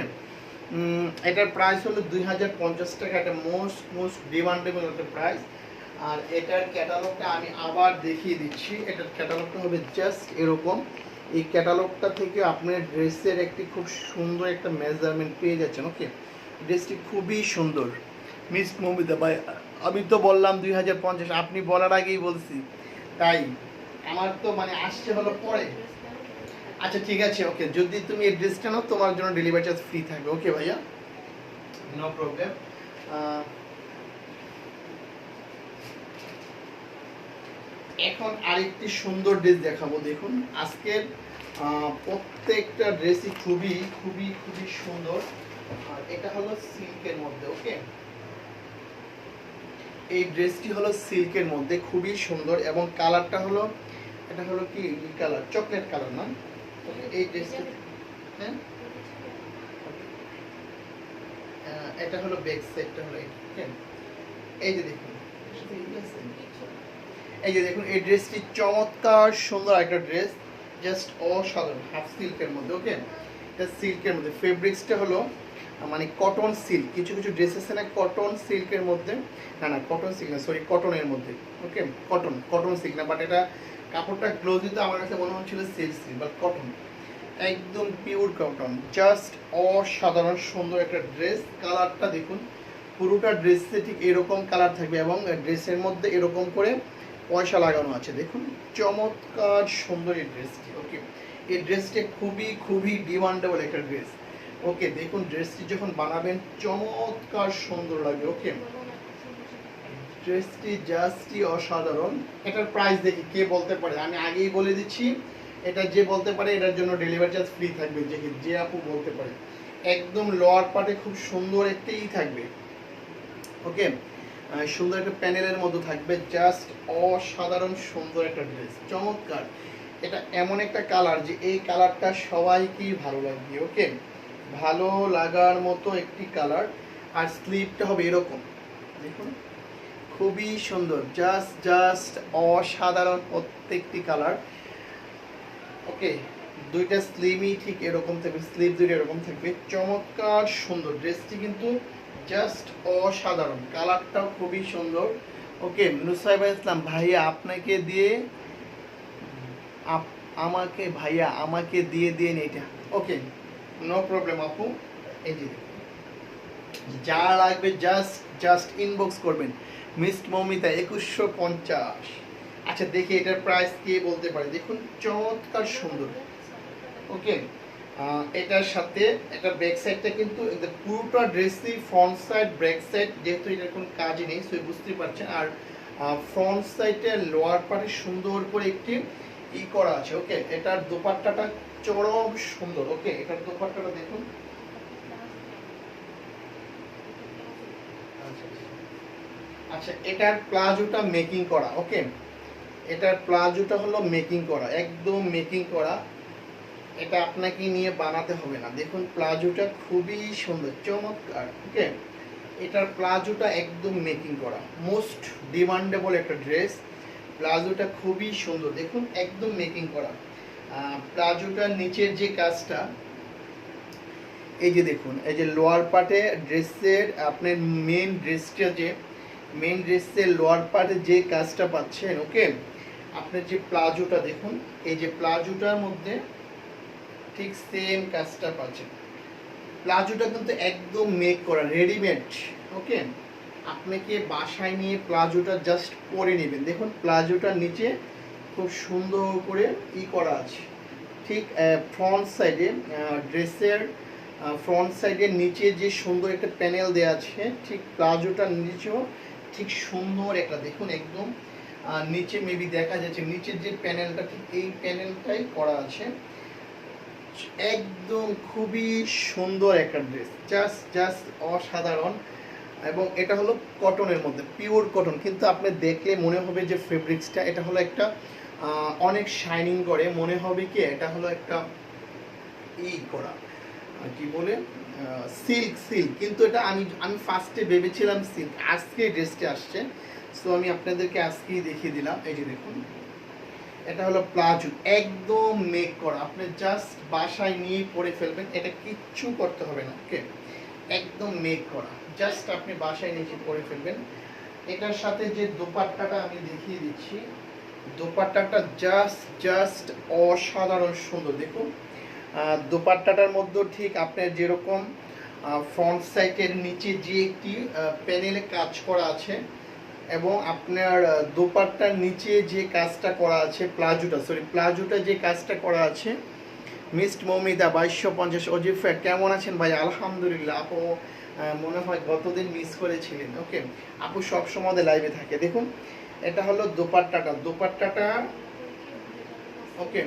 এটার প্রাইস হলো 2050 টাকা। এটা মোস্ট ডিমান্ডেবল একটা প্রাইস। আর এটার ক্যাটালগটা আমি আবার দেখিয়ে দিচ্ছি। এটার ক্যাটালগটা হবে জাস্ট এরকম। এই ক্যাটালগটা থেকে আপনার ড্রেসের একটি খুব সুন্দর একটা মেজারমেন্ট পেয়ে যাচ্ছেন। ওকে, ড্রেসটি খুবই সুন্দর। মিস মমিতা ভাই, আমি তো বললাম 2050, আপনি বলার আগেই বলছি, তাই আমার তো মানে আসছে হলো পরে। আচ্ছা ঠিক আছে, ওকে, যদি তুমি এই ড্রেসটা নাও তোমার জন্য ডেলিভারি চার্জ ফ্রি থাকবে। ওকে ভাইয়া, নো প্রবলেম। এখন আরেকটি সুন্দর ড্রেস দেখাবো। দেখুন আজকের প্রত্যেকটা ড্রেসই খুবই খুবই খুবই সুন্দর। আর এটা হলো সিল্কের মধ্যে। ওকে, এই ড্রেসটি হলো সিল্কের মধ্যে, খুবই সুন্দর। এবং কালারটা হলো, এটা হলো কি কালার, চকলেট কালার না। এই ড্রেসটি, হ্যাঁ এটা হলো ব্যাক সাইডটা হলো এটা। এই যে দেখুন, এই যে দেখুন এই ড্রেসটি চমৎকার সুন্দর একটা ড্রেস, জাস্ট অসাধারণ, হাফ সিল্কের মধ্যে। ওকে, এটা সিল্কের মধ্যে, ফেব্রিক্সটা হলো মানে কটন সিল্ক। কিছু কিছু ড্রেস আছে না কটন সিল্কের মধ্যে, না কটন সিল্ক না, সরি কটনের মধ্যে। ওকে, কটন সিল্ক না, বাট এটা কাপড়টা ক্লোজ দিতে আমার কাছে মনে হচ্ছিল সিল্ক সিল্ক, বাট কটন, একদম পিওর কটন। জাস্ট অসাধারণ সুন্দর একটা ড্রেস। কালারটা দেখুন, পুরোটা ড্রেসে ঠিক এরকম কালার থাকবে এবং ড্রেসের মধ্যে এরকম করে পয়সা লাগানো আছে। দেখুন চমৎকার সুন্দর এই ড্রেসটি। ওকে, এই ড্রেসটি খুবই খুবই ডিমান্ডেবল একটা ড্রেস। ওকে, দেখুন ড্রেসটি যখন বানাবেন চমৎকার সুন্দর লাগবে। ওকে, ড্রেসটি জাস্টই অসাধারণ। এটার প্রাইস দেখি কে বলতে পারে, আমি আগেই বলে দিচ্ছি, এটা যে বলতে পারে এটার জন্য ডেলিভারি চার্জ ফ্রি থাকবে। যে আপু বলতে পারে, একদম লোয়ার পার্টে খুব সুন্দর একটাই থাকবে। ওকে, সুন্দর একটা প্যানেলের মতো থাকবে, জাস্ট অসাধারণ সুন্দর একটা ড্রেস, চমৎকার। এটা এমন একটা কালার যে এই কালারটা সবাইকেই ভালো লাগবে। ওকে, ভালো লাগার মতো একটি কালার। আর স্লিপটা হবে এরকম, দেখুন খুবই সুন্দর, জাস্ট অসাধারণ প্রত্যেকটি কালার। ওকে, দুইটা স্লিমই ঠিক এরকম থাকবে, স্লিপ দুইটা এরকম থাকবে, চমৎকার সুন্দর। ড্রেসটি কিন্তু জাস্ট অসাধারণ, কালারটাও খুবই সুন্দর। ওকে, নুসাইবা ইসলাম ভাইয়া আপনাকে দিয়ে আমাকে দিয়ে দিন এটা। ওকে, নো প্রবলেম আপু। এই যে যা লাগবে জাস্ট জাস্ট ইনবক্স করবেন। মিসড মৌমিতা 2150। আচ্ছা দেখি এটার প্রাইস কে বলতে পারে, দেখুন চমৎকার সুন্দর। ওকে, এটার সাথে এটা ব্যাক সাইডটা কিন্তু পুরোটা ড্রেসই ফ্রন্ট সাইড ব্যাক সাইড, যেহেতু এটার কোনো কাজই নেই সো বুঝতেই পারছেন। আর ফ্রন্ট সাইডে লোয়ার পার্টে সুন্দর করে একটি করা আছে। ওকে, এটার দোপাট্টাটা চরম সুন্দর। ওকে, এটার দোপাট্টাটা দেখুন। আচ্ছা এটার প্লাজোটা মেকিং করা। ওকে, এটার প্লাজোটা হলো মেকিং করা, একদম মেকিং করা। এটা আপনাকে নিয়ে বানাতে হবে না। দেখুন প্লাজোটা খুবই সুন্দর, চমৎকার। ওকে, এটার প্লাজোটা একদম মেকিং করা, মোস্ট ডিমান্ডেবল একটা ড্রেস। প্লাজোটা খুবই সুন্দর, দেখুন একদম মেকিং করা। প্লাজোটার নিচের যে কাজটা, এই যে দেখুন, এই যে লোয়ার পার্টে ড্রেসের আপনার মেন ড্রেসের লোয়ার পার্টে যে কাজটা পাচ্ছেন। ওকে, আপনার যে প্লাজোটা দেখুন, এই যে প্লাজোটার মধ্যে ঠিক সেম কাজটা পাচ্ছেন। প্লাজোটা কিন্তু একদম মেক করা, রেডিমেড। ওকে, আপনাকে বাসায় নিয়ে প্লাজোটা জাস্ট পরে নেবেন। দেখুন প্লাজোটার নিচে খুব সুন্দর করে করা আছে। ঠিক ফ্রন্ট সাইডে ড্রেসের ফ্রন্ট সাইডের নিচে যে সুন্দর একটা প্যানেল দেওয়া আছে, ঠিক প্লাজোটার নিচেও ঠিক সুন্দর একটা দেখুন একদম নিচে মেবি দেখা যাচ্ছে নিচের যে প্যানেলটা, ঠিক এই প্যানেলটাই করা আছে। একদম খুবই সুন্দর একটা ড্রেস, জাস্ট জাস্ট অসাধারণ। এবং এটা হলো কটনের মধ্যে, পিওর কটন, কিন্তু আপনি দেখলে মনে হবে যে ফেব্রিক্সটা এটা হলো একটা অনেক শাইনিং করে, মনে হবে কি এটা হলো একটা করা কি বলে সিল্ক সিল্ক, কিন্তু এটা আমি ফার্স্টে ভেবেছিলাম সিল্ক, আজকে ড্রেসটা আসছে সো আমি আপনাদেরকে আজকেই দেখিয়ে দিলাম। এই যে দেখুন এটা হলো প্লাজো, একদম মেক করা, আপনি জাস্ট বাসায় নিয়ে পরে ফেলবেন, এটা কিচ্ছু করতে হবে না। ওকে, একদম মেক করা, জাস্ট আপনি বাসায় নিয়ে পরে ফেলবেন। এটার সাথে যে দোপাট্টাটা আমি দেখিয়ে দিচ্ছি, দোপাট্টাটা জাস্ট জাস্ট অসাধারণ সুন্দর। দেখুন দোপাট্টাটার মধ্যে ঠিক আপনার যেরকম ফ্রন্ট সাইডের নিচে যে একটি প্যানেলে কাজ করা আছে, এবং আপনার দোপাট্টার নিচে যে কাজটা করা আছে, প্লাজোটা যে কাজটা করা আছে। মিসড মৌমিতা 2250। অজিফা কেমন আছেন ভাই? আলহামদুলিল্লাহ। আপু মনে হয় গতদিন মিস করেছিলেন। ওকে, আপু সবসময় লাইভে থাকে। দেখুন এটা হলো দোপাট্টাটা। ওকে,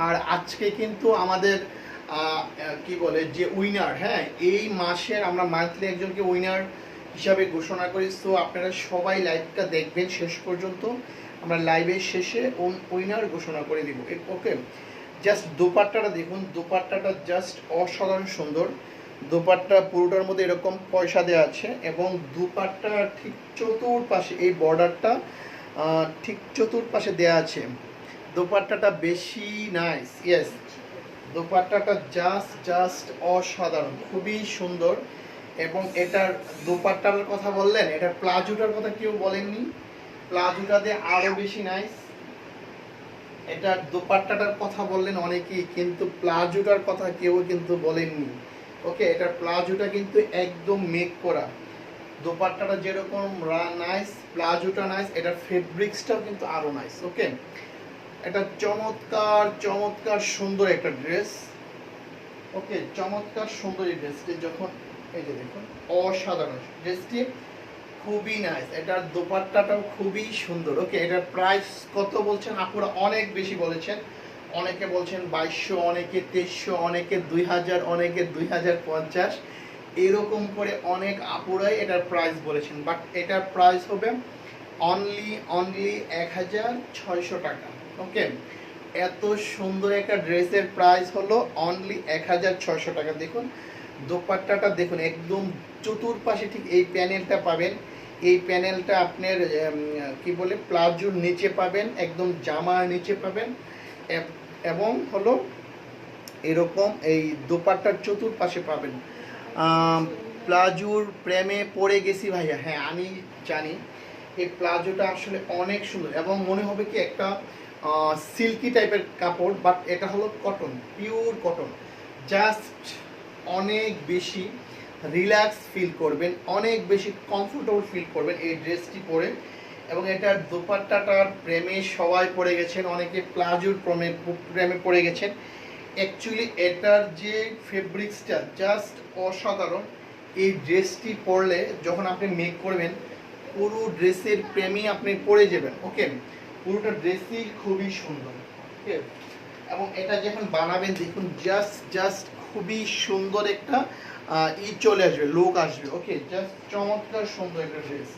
আর আজকে কিন্তু আমাদের কি বলে যে উইনার, হ্যাঁ এই মাসের আমরা মান্থলি একজনকে উইনার হিসাবে ঘোষণা করি। সো আপনারা সবাই লাইভটা দেখবেন শেষ পর্যন্ত, আমরা লাইভের শেষে উইনার ঘোষণা করে দিব। ওকে, জাস্ট দোপাট্টাটা দেখুন, দোপাট্টাটা জাস্ট অসাধারণ সুন্দর। দোপাট্টা পুরোটার মধ্যে এরকম পয়সা দেওয়া আছে, এবং দোপাট্টার ঠিক চতুর্পাশে এই বর্ডারটা ঠিক চতুর্পাশে দেওয়া আছে। দোপাট্টাটা বেশি নাইস, ইয়েস, দোপাট্টাটা জাস্ট জাস্ট অসাধারণ, খুবই সুন্দর। এবং এটার দোপাট্টার কথা বললেন, এটার প্লাজোটার কথা কেউ বলেননি, প্লাজোটা দিয়ে আরো বেশি নাইস। এটার দোপাট্টাটার কথা বললেন অনেকেই, কিন্তু প্লাজোটার কথা কেউ কিন্তু বলেননি। ওকে, এটার প্লাজোটা কিন্তু একদম মেক করা, দোপাট্টাটা যেরকম নাইস, প্লাজোটা নাইস, এটার ফেব্রিক্সটাও কিন্তু আরো নাইস। ওকে, এটা চমৎকার চমৎকার সুন্দর একটা ড্রেস। ওকে, চমৎকার সুন্দর এই ড্রেসটি, যখন এই যে দেখুন অসাধারণ ড্রেসটি, খুবই নাইস। এটার দোপাট্টাটাও খুবই সুন্দর। ওকে, এটার প্রাইস কত বলছেন আপুরা? অনেক বেশি বলেছেন, অনেকে বলছেন 2200, অনেকে 2300, অনেকে 2000, অনেকে 2050, এরকম করে অনেক আপুরাই এটার প্রাইস বলেছেন। বাট এটার প্রাইস হবে অনলি 1600 টাকা। ওকে, এত সুন্দর একটা ড্রেসের প্রাইস হলো অনলি 1600 টাকা। দেখুন দোপাট্টাটা দেখুন, একদম চতুর্পাশে ঠিক এই প্যানেলটা পাবেন, এই প্যানেলটা আপনার কি বলে প্লাজোর নিচে পাবেন, একদম জামার নিচে পাবেন, এবং হলো এরকম এই দোপাট্টার চতুর্পাশে পাবেন। প্লাজোর প্রেমে পড়ে গেছি ভাইয়া, হ্যাঁ আমি জানি এই প্লাজোটা আসলে অনেক সুন্দর, এবং মনে হবে কি একটা সিল্কি টাইপের কাপড়, বাট এটা হলো কটন, পিওর কটন, জাস্ট অনেক বেশি রিল্যাক্স ফিল করবেন, অনেক বেশি কমফোর্টেবল ফিল করবেন এই ড্রেসটি পরে। এবং এটার দোপাট্টাটার প্রেমে সবাই পড়ে গেছেন, অনেকে প্লাজোর প্রেমে পড়ে গেছেন। অ্যাকচুয়ালি এটার যে ফেব্রিক্সটা জাস্ট অসাধারণ। এই ড্রেসটি পরলে যখন আপনি মেক করবেন পুরো ড্রেসের প্রেমে আপনি পড়ে যাবেন। ওকে, পুরোটা ড্রেসই খুবই সুন্দর। ওকে, এবং এটা যখন বানাবেন দেখুন জাস্ট খুবই সুন্দর একটা চলে আসবে, লুক আসবে। ওকে, জাস্ট চমৎকার সুন্দর একটা ড্রেস।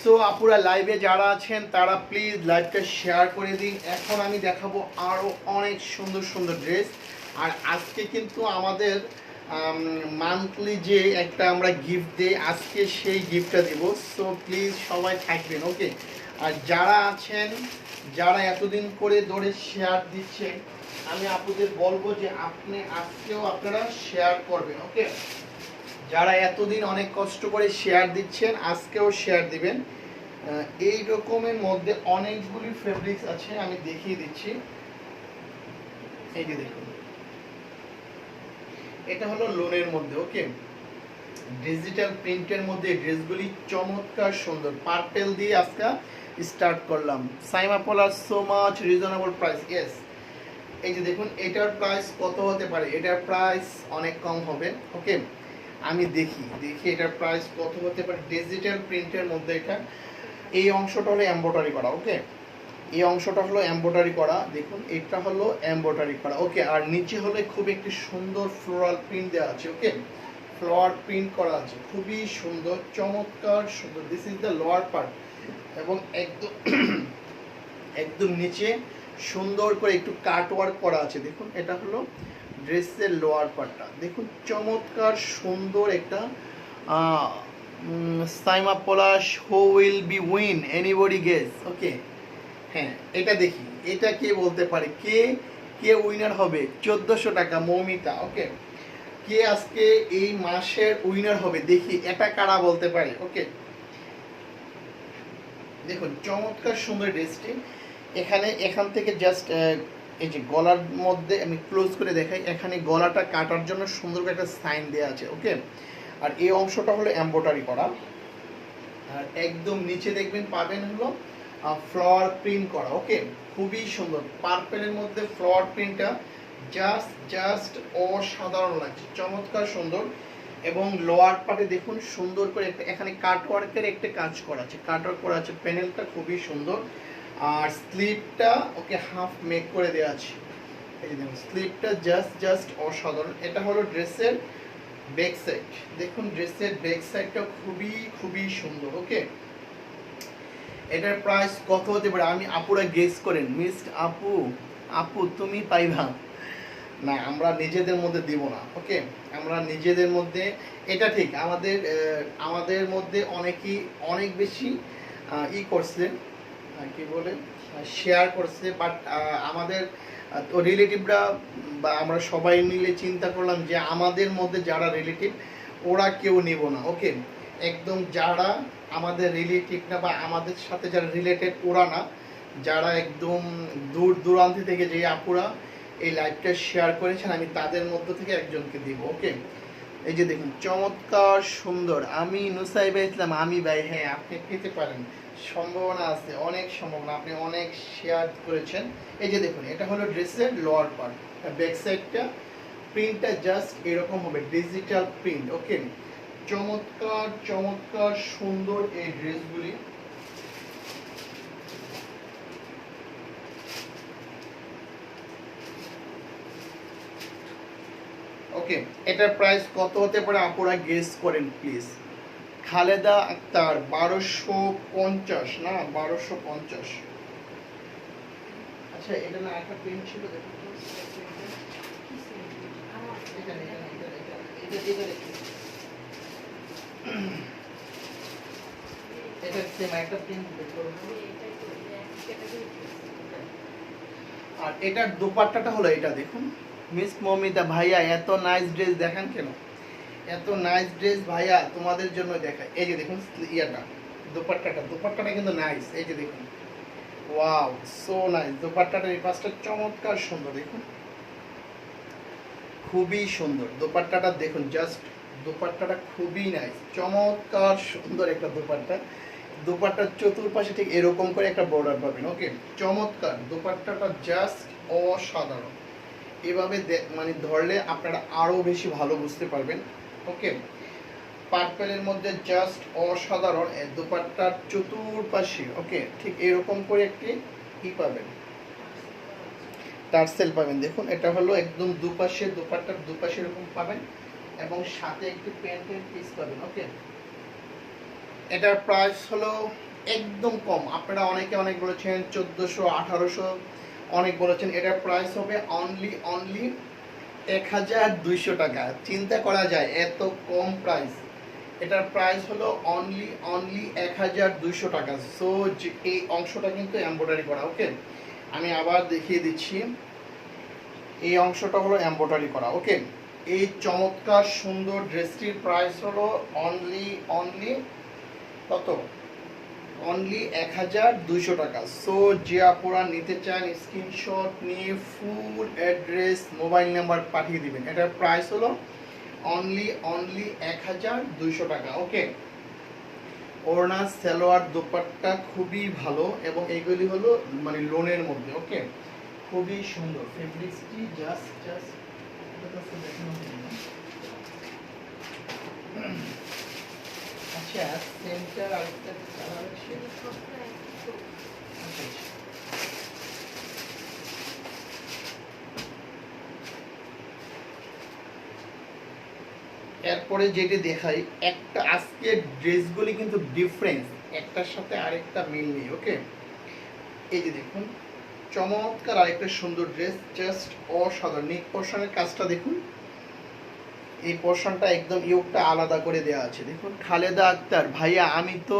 সো আপুরা লাইভে যারা আছেন তারা প্লিজ লাইভটা শেয়ার করে দিন। এখন আমি দেখাবো আরও অনেক সুন্দর সুন্দর ড্রেস। আর আজকে কিন্তু আমাদের মান্থলি যে একটা আমরা গিফট দিই, আজকে সেই গিফটটা দিব। সো প্লিজ সবাই থাকবেন। ওকে, আর যারা আছেন, যারা এতদিন করে ধরে শেয়ার দিচ্ছেন, আমি আপুদের বলবো যে আপনি আজকেও আপনারা শেয়ার করবেন। ওকে, যারা এতদিন অনেক কষ্ট করে শেয়ার দিচ্ছেন আজকেও শেয়ার দিবেন। এই রকমের মধ্যে অনেকগুলি ফেব্রিক্স আছে, আমি দেখিয়ে দিচ্ছি। এই যে দেখুন, এটা হলো লোনের মধ্যে। ওকে, ডিজিটাল প্রিন্টের মধ্যে ড্রেসগুলি চমৎকার সুন্দর। পার্পেল দিয়ে আজকে স্টার্ট করলাম। সাইমা পলার so much reasonable price. Yes, এই যে দেখুন, এটার প্রাইস কত হতে পারে? এটার প্রাইস অনেক কম হবে। ওকে, আমি দেখি এটার প্রাইস কত হতে পারে। ডিজিটাল প্রিন্টের মধ্যে এটা, এই অংশটা হলো এমব্রয়ডারি করা। ওকে, এই অংশটা হলো এমব্রয়ডারি করা, দেখুন এটা হলো এমব্রয়ডারি করা। ওকে, আর নিচে হলে খুব একটি সুন্দর ফ্লোরাল প্রিন্ট দেওয়া আছে। ওকে, ফ্লোয়ার প্রিন্ট করা আছে, খুবই সুন্দর, চমৎকার সুন্দর। This is the lower part. এবং একদম একদম নিচে সুন্দর করে একটু কাট ওয়ার্ক করা আছে। দেখুন, এটা হলো ড্রেসের লোয়ার পার্টটা। দেখুন চমৎকার সুন্দর একটা Saima Palash who will be win anybody guess. Okay, হ্যাঁ এটা দেখি, এটা কে বলতে পারে, কে কে উইনার হবে? 1400 টাকা মৌমিতা। ওকে, কে আজকে এই মাসের উইনার হবে দেখি, এটা কারা বলতে পারে? ওকে, দেখুন চমৎকার সুন্দর ড্রেসটি। এখান থেকে জাস্ট এই যে গলার মধ্যে আমি ক্লোজ করে দেখাই, এখানে গলাটা কাটার জন্য সুন্দর করে একটা সাইন দেওয়া আছে। ওকে, আর এই অংশটা হলো এমব্রয়ডারি করা। আর একদম নিচে দেখবেন পাবেন হলো ফ্লাওয়ার প্রিন্ট করা। ওকে, খুবই সুন্দর পার্পেলের মধ্যে ফ্লাওয়ার প্রিন্টটা জাস্ট অসাধারণ লাগছে, চমৎকার সুন্দর। এবং লোয়ার পার্টে দেখুন সুন্দর করে একটা এখানে কাটওয়ার্কের একটা কাজ করা আছে, কাটওয়ার্ক করা আছে, প্যানেলটা খুবই সুন্দর। আর স্লিপটা ওকে হাফ মেক করে দেওয়া আছে। এই যে দেখুন স্লিপটা জাস্ট অসাধারণ। এটা হলো ড্রেসের ব্যাক সাইড। দেখুন ড্রেসের ব্যাক সাইডটা খুবই সুন্দর। ওকে, এটার প্রাইস কত হতে পারে? আমি আপুরা গেস করেন। মিস আপু তুমি পাইবা না, আমরা নিজেদের মধ্যে দিব না। ওকে, আমরা নিজেদের মধ্যে, এটা ঠিক, আমাদের মধ্যে অনেকেই অনেক বেশি করছে, কি বলে, শেয়ার করছে। বাট আমাদের তো রিলেটিভরা বা আমরা সবাই মিলে চিন্তা করলাম যে আমাদের মধ্যে যারা রিলেটিভ ওরা কেউ নেব না। ওকে, একদম যারা আমাদের রিলেটিভ না বা আমাদের সাথে যারা রিলেটেড ওরা না, যারা একদম দূর দূরান্ত থেকে যে আপুরা এই লাইভটা শেয়ার করেছেন আমি তাদের মধ্য থেকে একজনকে দিব। ওকে, এই যে দেখুন চমৎকার সুন্দর। আমি নুসাইবা ইসলাম, আমি ভাই, হ্যাঁ আপনি পেতে পারেন, সম্ভাবনা আছে, অনেক সম্ভাবনা, আপনি অনেক শেয়ার করেছেন। এই যে দেখুন, এটা হলো ড্রেসের লোয়ার পার্ট, ব্যাক সাইডটা প্রিন্টটা জাস্ট এরকম হবে, ডিজিটাল প্রিন্ট। ওকে, চমৎকার সুন্দর এই ড্রেসগুলি। ওকে, এটার প্রাইস কত হতে পারে আপনারা গেস করেন প্লিজ। খালেদা আক্তার 1250 না 1250। আচ্ছা, এটা না একটা প্রিন্ট ছিল, দেখুন তো এটা সেম একটা প্রিন্ট দেখো। আর এটার দোপাট্টাটা হলো এটা দেখুন। মিস মমিতা ভাইয়া এত নাইস ড্রেস দেখান কেন? এত নাইস ড্রেস ভাইয়া তোমাদের জন্য দেখায়। এই যে দেখুন ইয়াটা, দোপাট্টাটা কিন্তু নাইস। এই যে দেখুন, ওয়াও সো নাইস। দোপাট্টাটার এই পাশটা চমৎকার সুন্দর, দেখুন খুবই সুন্দর। দোপাট্টাটা দেখুন, জাস্ট দোপাট্টাটা খুবই নাইস, চমৎকার সুন্দর একটা দোপাট্টা। দোপাট্টার চতুর্পাশে ঠিক এরকম করে একটা বর্ডার পাবেন। ওকে, চমৎকার দোপাট্টাটা, জাস্ট অসাধারণ। এভাবে মানে ধরলে আপনারা আরো বেশি ভালো বুঝতে পারবেন। ওকে, পার্পেলের মধ্যে জাস্ট অসাধারণ দোপাট্টার চতুর্পাশে। ওকে, ঠিক এরকম করে একটি কি পাবেন, টার্সেল পাবেন। দেখুন, এটা হলো একদম দুপাশে, দোপাট্টার দুপাশে এরকম পাবেন এবং সাথে একটি প্যান্টের পিস পাবেন। ওকে, এটার প্রাইস হলো একদম কম। আপনারা অনেকে অনেক বলেছেন 1400, 1800 অনেক বলেছেন। এটার প্রাইস হবে অনলি 1200 টাকা। চিন্তা করা যায় এত কম প্রাইস। এটার প্রাইস হলো অনলি 1200 টাকা। সো এই অংশটা কিন্তু এমব্রয়ডারি করা। ওকে, আমি আবার দেখিয়ে দিচ্ছি, এই অংশটা হলো এমব্রয়ডারি করা। ওকে, এই চমৎকার সুন্দর ড্রেসটির প্রাইস হলো অনলি কত, অনলি 1200 টাকা। সো যে আপনারা নিতে চান স্ক্রিনশট নিয়ে ফুল অ্যাড্রেস মোবাইল নাম্বার পাঠিয়ে দিবেন। এটার প্রাইস হলো অনলি 1200 টাকা। ওকে, ওড়না, সালোয়ার, দোপাট্টা খুবই ভালো এবং এইগুলি হলো মানে লোনের মধ্যে। ওকে, খুবই সুন্দর ফেব্রিক্সটি, জাস্ট আচ্ছা সেন্টার আরেকটা কালার আছে। এরপরে যেটি দেখাই, একটা আজকে ড্রেসগুলি কিন্তু ডিফারেন্স, একটার সাথে আরেকটা মিল নেই। ওকে, এই যে দেখুন, চমৎকার আরেকটা সুন্দর ড্রেস, জাস্ট অসাধারণ। নেক পোর্শনের কাজটা দেখুন, এই পোর্শনটা একদম ইয়োগটা আলাদা করে দেওয়া আছে। দেখুন, খালেদা আক্তার ভাইয়া, আমি তো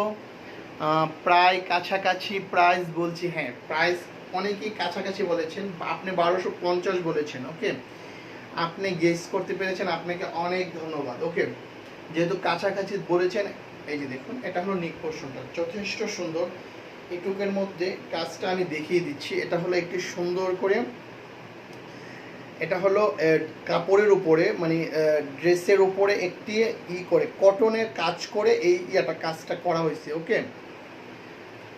প্রায় কাছাকাছি প্রাইস বলছি। হ্যাঁ, প্রাইস অনেকেই কাছাকাছি বলেছেন, আপনি 1250 বলেছেন। ওকে, আপনি গেস করতে পেরেছেন, আপনাকে অনেক ধন্যবাদ। ওকে, যেহেতু কাছাকাছি বলেছেন। এই যে দেখুন, এটা হলো নেক পোর্শনটা, যথেষ্ট সুন্দর। এটুকের মধ্যে কাজটা আমি দেখিয়ে দিচ্ছি। এটা হলো একটি সুন্দর করে, এটা হলো কাপড়ের উপরে মানে ড্রেসের উপরে একটি করে কটনের কাজ করে এই কাজটা করা হয়েছে। ওকে,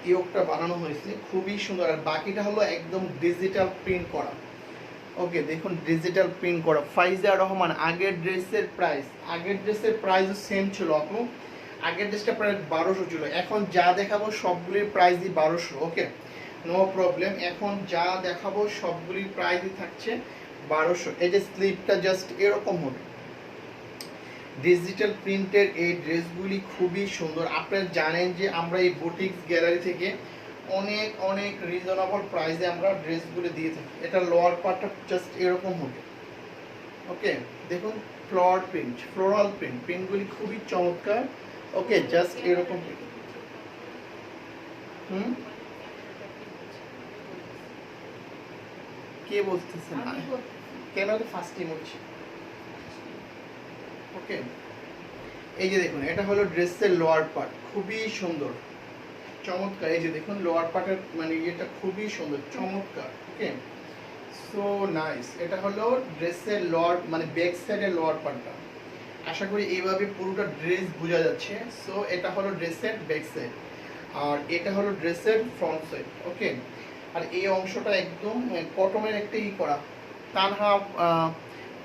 ইয়োগটা বানানো হয়েছে খুবই সুন্দর। আর বাকিটা হলো একদম ডিজিটাল প্রিন্ট করা। ওকে, দেখুন ডিজিটাল প্রিন্ট করা। ফাইজা রহমান, আগের ড্রেসের প্রাইস সেম ছিল আপু। আগের ড্রেসটা প্রায় 1200 ছিল, এখন যা দেখাবো সবগুলির প্রাইসই 1200। ওকে, নো প্রবলেম, এখন যা দেখাবো সবগুলির প্রাইসই থাকছে 1200। এই যে স্লিপটা জাস্ট এরকম হবে, ডিজিটাল প্রিন্টের এই ড্রেসগুলি খুবই সুন্দর। আপনারা জানেন যে আমরা এই বুটিক্স গ্যালারি থেকে অনেক অনেক রিজনেবল প্রাইসে আমরা ড্রেসগুলো দিয়ে থাকি। এটা লোয়ার পার্টটা জাস্ট এরকম হবে। ওকে, দেখুন ফ্লোরাল প্রিন্টগুলি খুবই চমৎকার। ওকে, জাস্ট এরকম। কে বলতেছেন? কেন তো ফার্স্ট টাইম হচ্ছে। ওকে, এই যে দেখুন, এটা হলো ড্রেসের লোয়ার পার্ট, খুবই সুন্দর চমৎকার। এই যে দেখুন, লোয়ার পার্টের মানে এটা খুবই সুন্দর চমৎকার। ওকে, সো নাইস। এটা হলো ড্রেসের লোয়ার মানে ব্যাক সাইডের লোয়ার পার্টটা। আশা করি এইভাবে পুরোটা ড্রেস বোঝা যাচ্ছে। সো এটা হলো ড্রেসের ব্যাক সাইড আর এটা হলো ড্রেসের ফ্রন্ট সাইড। ওকে, আর এই অংশটা একদম কটনের একটা করা। তানহা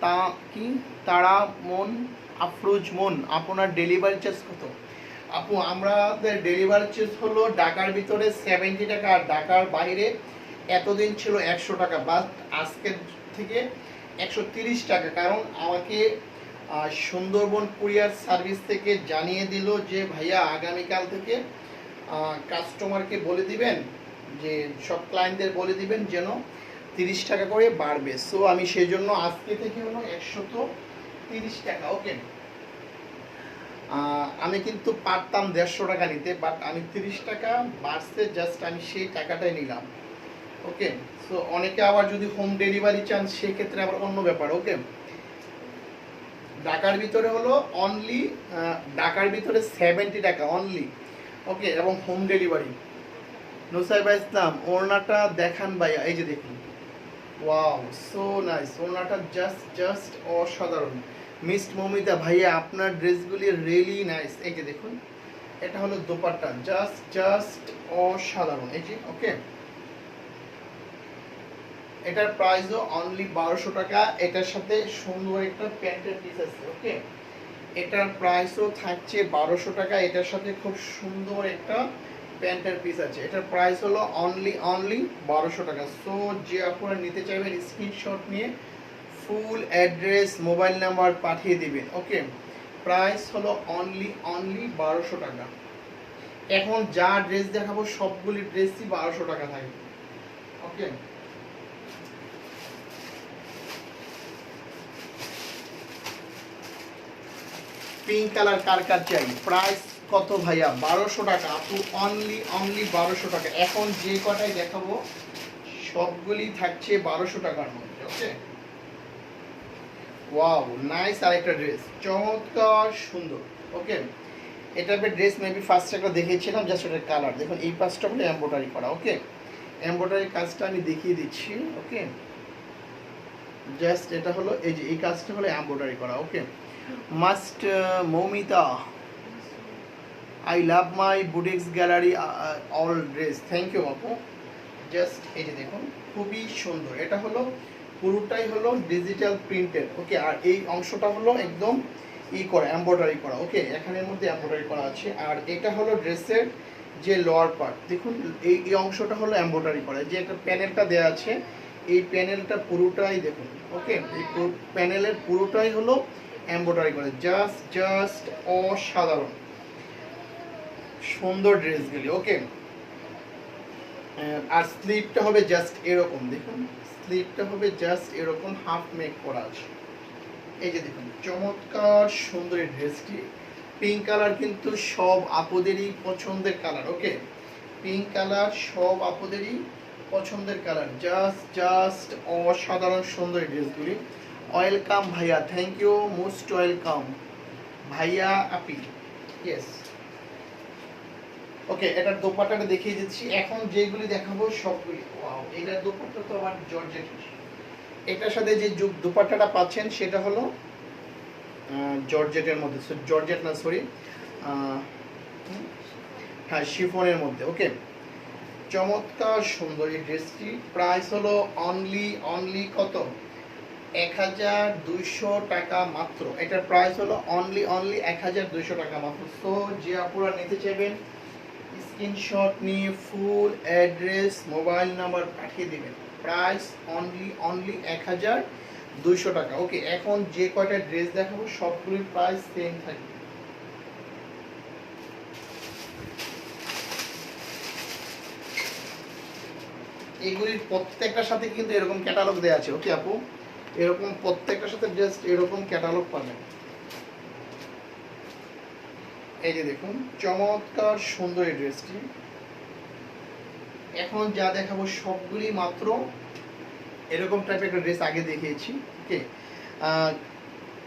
তা কি তারা মন আফরোজ মন, আপনার ডেলিভারি চার্জ কত? আপু, আমাদের ডেলিভারি চার্জ হলো ঢাকার ভিতরে 70 টাকা, আর ঢাকার বাইরে এতদিন ছিল 100 টাকা, বাট আজকের থেকে 130 টাকা। কারণ আমাকে সুন্দরবন কুরিয়ার সার্ভিস থেকে জানিয়ে দিল যে ভাইয়া আগামীকাল থেকে কাস্টমারকে বলে দিবেন, যে সব ক্লায়েন্টদের বলে দিবেন যেন 30 টাকা করে বাড়বে। সো আমি সেই জন্য আজকে থেকে হলো 130 টাকা। ওকে, আমি কিন্তু পারতাম 150 টাকা নিতে, বাট আমি 30 টাকা বাড়ছে, জাস্ট আমি সেই টাকাটাই নিলাম। ওকে, সো অনেকে আবার যদি হোম ডেলিভারি চান সেক্ষেত্রে আবার অন্য ব্যাপার। ওকে, ঢাকার ভিতরে হলো অনলি ঢাকার ভিতরে 70 টাকা অনলি। ওকে, এবং হোম ডেলিভারি। নুসাইবা ইসলাম, ওড়নাটা দেখান ভাইয়া। এই যে দেখুন, ওয়াও, সো নাইস, ওনাটা জাস্ট জাস্ট অসাধারণ। মিস মমিতা ভাইয়া আপনার ড্রেসগুলি রিয়েলি নাইস। এই যে দেখুন, এটা হলো দোপাট্টা, জাস্ট জাস্ট অসাধারণ। এই যে ওকে, এটার প্রাইসও অনলি 1200 টাকা। এটার সাথে সুন্দর একটা প্যান্টের পিস আছে। ওকে, এটার প্রাইসও থাকছে 1200 টাকা। এটার সাথে খুব সুন্দর একটা প্যান্টের পিস আছে। এটার প্রাইস হলো অনলি 1200 টাকা। সো যে আপনারা নিতে চাইবেন স্ক্রিনশট নিয়ে ফুল অ্যাড্রেস মোবাইল নাম্বার পাঠিয়ে দিবেন। ওকে, প্রাইস হলো অনলি 1200 টাকা। এখন যা ড্রেস দেখাবো সবগুলি ড্রেসই 1200 টাকা থাকবে। ওকে, পিঙ্ক কালার কার কার চাই? প্রাইস কত ভাইয়া? 1200 টাকা আপু, অনলি 1200 টাকা। এখন যে কটাই দেখাবো সবগুলি থাকছে 1200 টাকার মধ্যে। ওকে, ওয়াও নাইস, আরেকটা ড্রেস চমৎকার সুন্দর। ওকে, এটা ড্রেস মেবি ফার্স্ট একটা দেখিয়েছিলাম, জাস্ট এটার কালার দেখুন। এই পাঁচটা হলো এমব্রয়ডারি করা। ওকে, এমব্রয়ডারি কাজটা আমি দেখিয়ে দিচ্ছি। ওকে, জাস্ট এটা হলো এই যে এই কাজটা হলো এমব্রয়ডারি করা। Okay, must Moumita, I love my boutiques gallery all dress, thank you আপু। জাস্ট এই যে দেখুন, খুবই সুন্দর। এটা হলো পুরোটাই হলো ডিজিটাল প্রিন্টেড। ওকে, আর এই অংশটা হলো একদম করা এমব্রয়ডারি করা। ওকে, এখানের মধ্যে এমব্রয়ডারি করা আছে। আর এটা হলো ড্রেসের যে লোয়ার পার্ট, দেখুন এই অংশটা হলো এমব্রয়ডারি করা। যে একটা প্যানেলটা দেওয়া আছে, এই প্যানেলটা পুরোটাই দেখুন। ওকে, এই প্যানেলের পুরোটাই হলো এমব্রয়ডারি করে, জাস্ট জাস্ট অসাধারণ সুন্দর ড্রেসগুলি। ওকে, আর স্লিপটা হবে জাস্ট এরকম, দেখুন স্লিপটা হবে জাস্ট এরকম হাফ মেক করা আছে। এই যে দেখুন, চমৎকার সুন্দর এই ড্রেসটি। পিঙ্ক কালার কিন্তু সব আপুদেরই পছন্দের কালার। ওকে, পিঙ্ক কালার সব আপুদেরই পছন্দের কালার, জাস্ট জাস্ট অসাধারণ সুন্দর এই ড্রেসগুলি। ওয়েলকাম ভাইয়া, থ্যাংক ইউ, মোস্ট ওয়েলকাম ভাইয়া আপি। ইয়েস, ওকে, এটার দোপাট্টাটা দেখিয়ে দিচ্ছি। এখন যেগুলি দেখাবো সবগুলি ওয়াও, এটার দোপাট্টা তো আবার জর্জেট। এটার সাথে যে দোপাট্টাটা পাচ্ছেন সেটা হলো জর্জেটের মধ্যে, জর্জেট না সরি, হ্যাঁ শিফনের মধ্যে। ওকে, চমৎকার সুন্দর এই ড্রেসটি। প্রাইস হলো অনলি কত? 1200 টাকা মাত্র। এটার প্রাইস হলো অনলি 1200 টাকা মাত্র। সো যে আপনারা নিতে চাইবেন স্ক্রিনশট নিয়ে ফুল অ্যাড্রেস মোবাইল নাম্বার পাঠিয়ে দিবেন। প্রাইস অনলি 1200 টাকা। ওকে, এখন যে কয়টা ড্রেস দেখাবো সবগুলির প্রাইস সেম থাকবে। এগুলির প্রত্যেকটার সাথে কিন্তু এরকম ক্যাটালগ দেওয়া আছে। ওকে আপু, এরকম প্রত্যেকটার সাথে জাস্ট এরকম ক্যাটালগ পাবেন। এই যে দেখুন, চমৎকার সুন্দর এই ড্রেসটি। এখন যা দেখাবো সবগুলি মাত্র এরকম টাইপের একটা ড্রেস আগে দেখিয়েছি। ওকে,